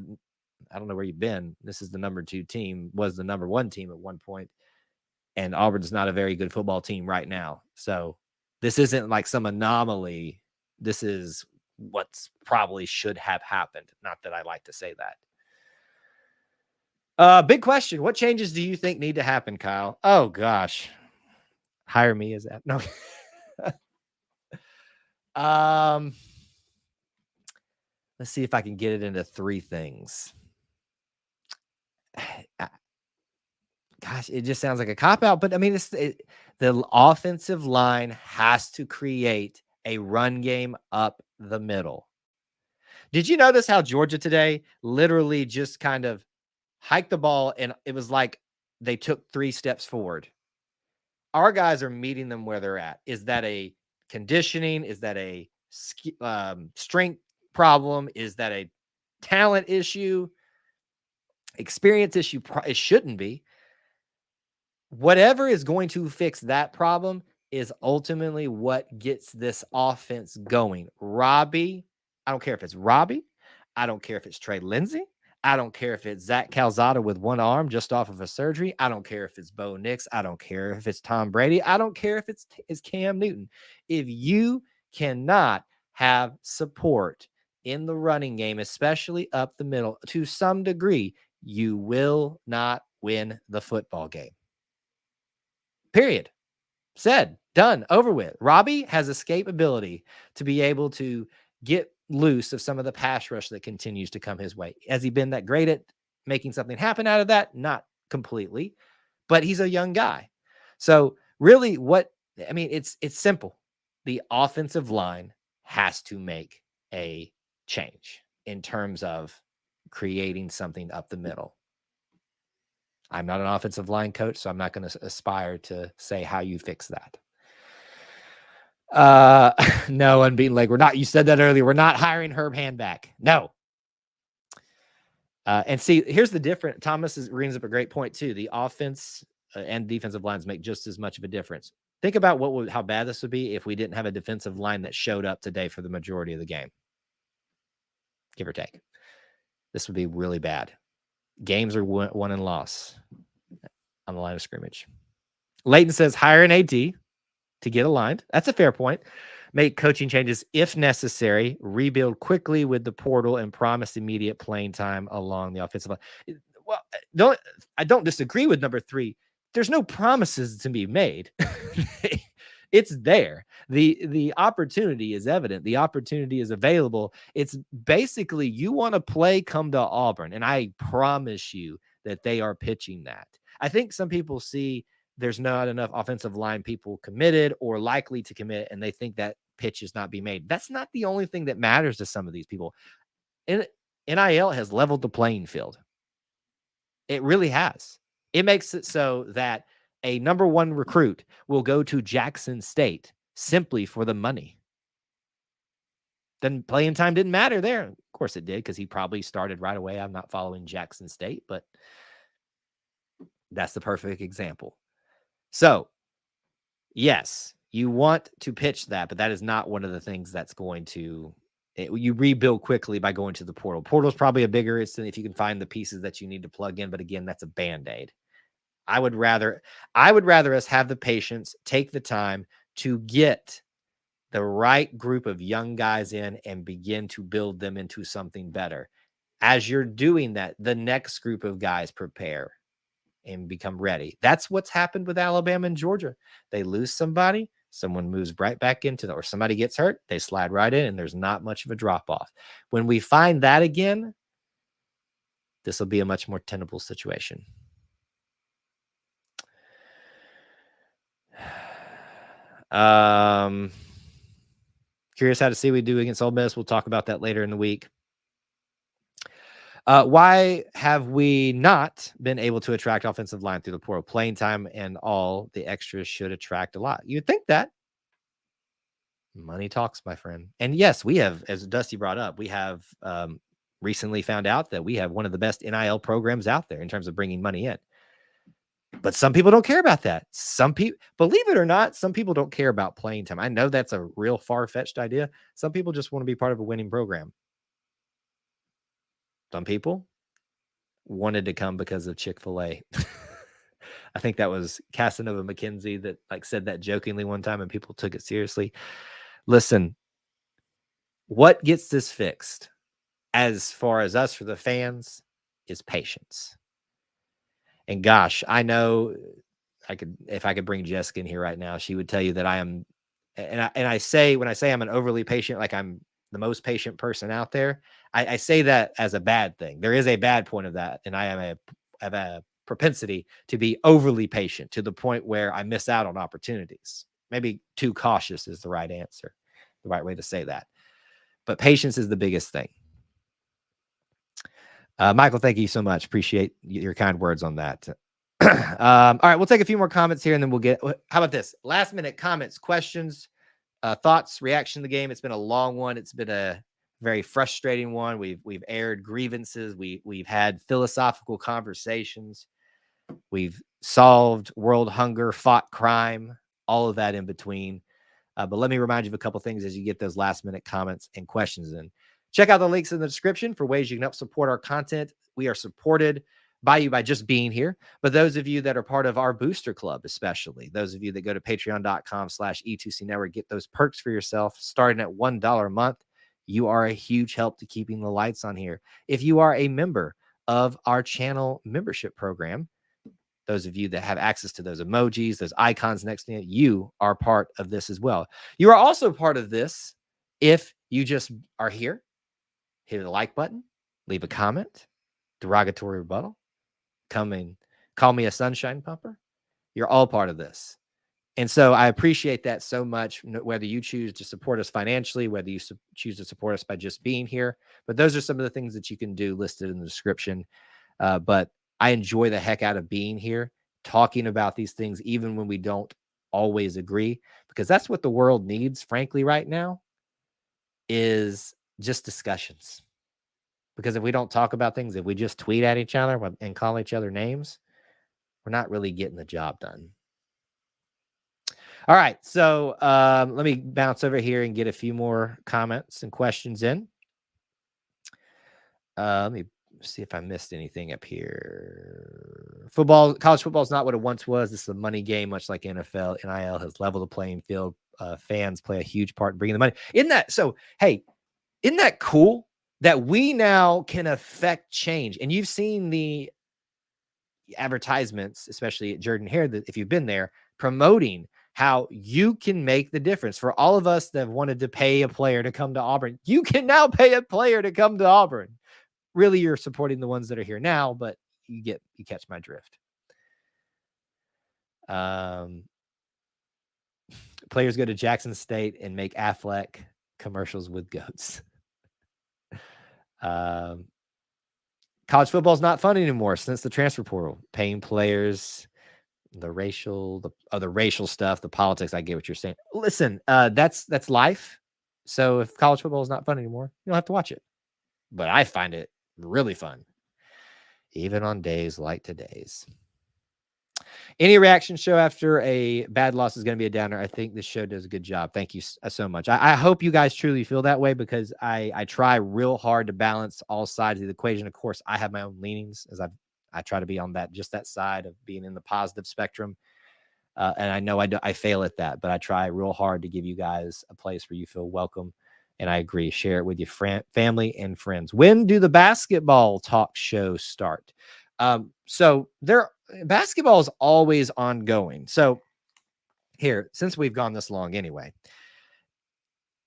don't know where you've been. This is the number 2 team, was the number 1 team at one point, and Auburn's not a very good football team right now. So this isn't like some anomaly. This is what's probably should have happened. Not that I like to say that. Big question. What changes do you think need to happen, Kyle? Oh, gosh. Hire me as that. No. Let's see if I can get it into 3 things. Gosh, it just sounds like a cop-out, but I mean, the offensive line has to create a run game up the middle. Did you notice how Georgia today literally just kind of hiked the ball, and it was like they took 3 steps forward? Our guys are meeting them where they're at. Is that a conditioning? Is that a strength problem? Is that a talent issue? Experience issue? It shouldn't be. Whatever is going to fix that problem is ultimately what gets this offense going. Robbie, I don't care if it's Robbie. I don't care if it's Trey Lindsey. I don't care if it's Zach Calzada with one arm just off of a surgery. I don't care if it's Bo Nix. I don't care if it's Tom Brady. I don't care if it's Cam Newton. If you cannot have support in the running game, especially up the middle, to some degree, you will not win the football game. Period. Said, done, over with. Robbie has escapability to be able to get loose of some of the pass rush that continues to come his way. Has he been that great at making something happen out of that? Not completely, but he's a young guy. So really it's simple. The offensive line has to make a change in terms of creating something up the middle. I'm not an offensive line coach, so I'm not going to aspire to say how you fix that. No, unbeaten leg. You said that earlier. We're not hiring Herb Hand back. No. And see, here's the difference. Thomas brings up a great point too. The offense and defensive lines make just as much of a difference. Think about how bad this would be if we didn't have a defensive line that showed up today for the majority of the game. Give or take. This would be really bad. Games are won and lost on the line of scrimmage. Leighton says hire an AD to get aligned. That's a fair point. Make coaching changes if necessary. Rebuild quickly with the portal and promise immediate playing time along the offensive line. Well, I don't disagree with number 3. There's no promises to be made. It's there. The opportunity is evident. The opportunity is available. It's basically you want to play, come to Auburn. And I promise you that they are pitching that. I think some people see there's not enough offensive line people committed or likely to commit, and they think that pitch is not being made. That's not the only thing that matters to some of these people. And NIL has leveled the playing field. It really has. It makes it so that a number 1 recruit will go to Jackson State simply for the money. Then playing time didn't matter there. Of course it did, because he probably started right away. I'm not following Jackson State, but that's the perfect example. So, yes, you want to pitch that, but that is not one of the things that's going to you rebuild quickly by going to the portal. Portal is probably a bigger instant if you can find the pieces that you need to plug in, but again, that's a Band-Aid. I would rather us have the patience, take the time to get the right group of young guys in and begin to build them into something better. As you're doing that, the next group of guys prepare and become ready. That's what's happened with Alabama and Georgia. They lose somebody, someone moves right back into or somebody gets hurt, they slide right in, and there's not much of a drop off. When we find that again, this will be a much more tenable situation. Curious how to see we do against Ole Miss. We'll talk about that later in the week. Why have we not been able to attract offensive line through the portal? Playing time and all the extras should attract a lot. You'd think that. Money talks, my friend. And yes, we have, as Dusty brought up, we have recently found out that we have one of the best NIL programs out there in terms of bringing money in. But some people don't care about that. Some people, believe it or not, some people don't care about playing time. I know that's a real far-fetched idea. Some people just want to be part of a winning program. Some people wanted to come because of Chick-fil-A. I think that was Casanova McKenzie that said that jokingly one time and people took it seriously. Listen, what gets this fixed as far as us for the fans is patience. And gosh, I know if I could bring Jessica in here right now, she would tell you that I am, and I say, when I say I'm an overly patient, like I'm the most patient person out there, I say that as a bad thing. There is a bad point of that. And I have a propensity to be overly patient to the point where I miss out on opportunities. Maybe too cautious is the right answer, the right way to say that. But patience is the biggest thing. Michael, thank you so much. Appreciate your kind words on that. All right, we'll take a few more comments here and then we'll get, how about this? Last minute comments, questions, thoughts, reaction to the game. It's been a long one. It's been a very frustrating one. We've aired grievances. We've had philosophical conversations. We've solved world hunger, fought crime, all of that in between. But let me remind you of a couple things as you get those last minute comments and questions in. Check out the links in the description for ways you can help support our content. We are supported by you by just being here. But those of you that are part of our booster club, especially those of you that go to patreon.com/E2C Network, get those perks for yourself starting at $1 a month. You are a huge help to keeping the lights on here. If you are a member of our channel membership program, those of you that have access to those emojis, those icons next to you are part of this as well. You are also part of this if you just are here. Hit the like button, leave a comment, derogatory rebuttal, come and call me a sunshine pumper. You're all part of this. And so I appreciate that so much, whether you choose to support us financially, whether you choose to support us by just being here. But those are some of the things that you can do listed in the description. But I enjoy the heck out of being here, talking about these things, even when we don't always agree, because that's what the world needs, frankly, right now, is just discussions. Because if we don't talk about things, if we just tweet at each other and call each other names, we're not really getting the job done. All right, so let me bounce over here and get a few more comments and questions in. Let me see if I missed anything up here. College football is not what it once was. This is a money game, much like NFL. NIL has leveled the playing field. Fans play a huge part in bringing the money. Isn't that cool that we now can affect change? And you've seen the advertisements, especially at Jordan Hare, that if you've been there, promoting how you can make the difference. For all of us that have wanted to pay a player to come to Auburn, you can now pay a player to come to Auburn. Really, you're supporting the ones that are here now, but you catch my drift. Players go to Jackson State and make Affleck commercials with goats. College football is not fun anymore since the transfer portal. Paying players, the racial stuff, the politics. I get what you're saying. Listen, that's life. So if college football is not fun anymore, you don't have to watch it. But I find it really fun, even on days like today's. Any reaction show after a bad loss is going to be a downer. I think this show does a good job. Thank you so much. I hope you guys truly feel that way, because I try real hard to balance all sides of the equation. Of course, I have my own leanings, as I try to be on that side of being in the positive spectrum. And I know I fail at that, but I try real hard to give you guys a place where you feel welcome. And I agree. Share it with your family and friends. When do the basketball talk shows start? So basketball is always ongoing. So here, since we've gone this long anyway,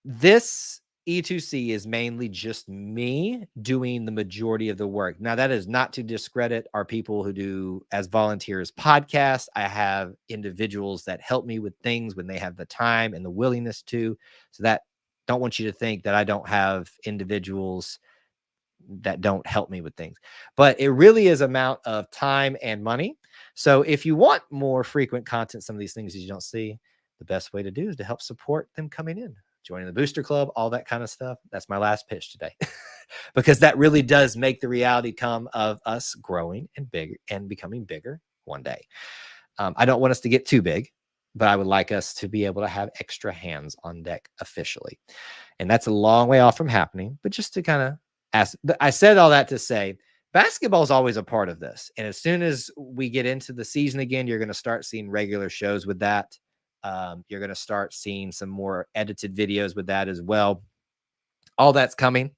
this E2C is mainly just me doing the majority of the work. Now, that is not to discredit our people who do as volunteers podcasts. I have individuals that help me with things when they have the time and the willingness to. So that, don't want you to think that I don't have individuals that don't help me with things, but it really is amount of time and money. So if you want more frequent content, some of these things you don't see, the best way to do is to help support them coming in, joining the booster club, all that kind of stuff. That's my last pitch today, because that really does make the reality come of us growing and bigger and becoming bigger one day. I don't want us to get too big, but I would like us to be able to have extra hands on deck officially. And that's a long way off from happening, but just to kind of ask, I said all that to say, basketball is always a part of this. And as soon as we get into the season again, you're going to start seeing regular shows with that. You're going to start seeing some more edited videos with that as well. All that's coming.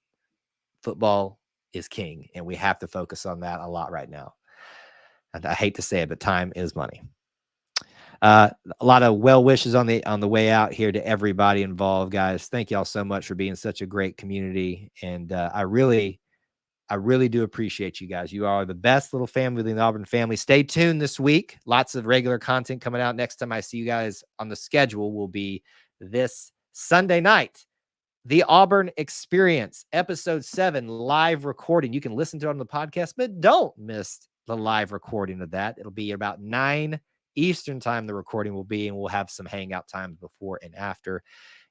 Football is king, and we have to focus on that a lot right now. And I hate to say it, but time is money. A lot of well wishes on the way out here to everybody involved, guys. Thank y'all so much for being such a great community. And I really do appreciate you guys. You are the best little family within the Auburn family. Stay tuned this week. Lots of regular content coming out. Next time I see you guys on the schedule will be this Sunday night. The Auburn Experience, episode 7, live recording. You can listen to it on the podcast, but don't miss the live recording of that. It'll be about 9 Eastern time. The recording will be, and we'll have some hangout times before and after.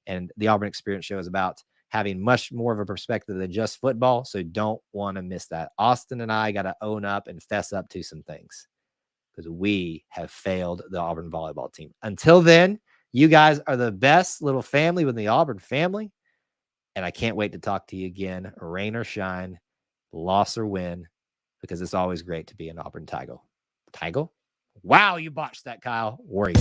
And the Auburn Experience show is about having much more of a perspective than just football. So don't want to miss that. Austin and I got to own up and fess up to some things, because we have failed the Auburn volleyball team. Until then, you guys are the best little family within the Auburn family. And I can't wait to talk to you again, rain or shine, loss or win, because it's always great to be an Auburn Tiger. Wow, you botched that, Kyle. Worry.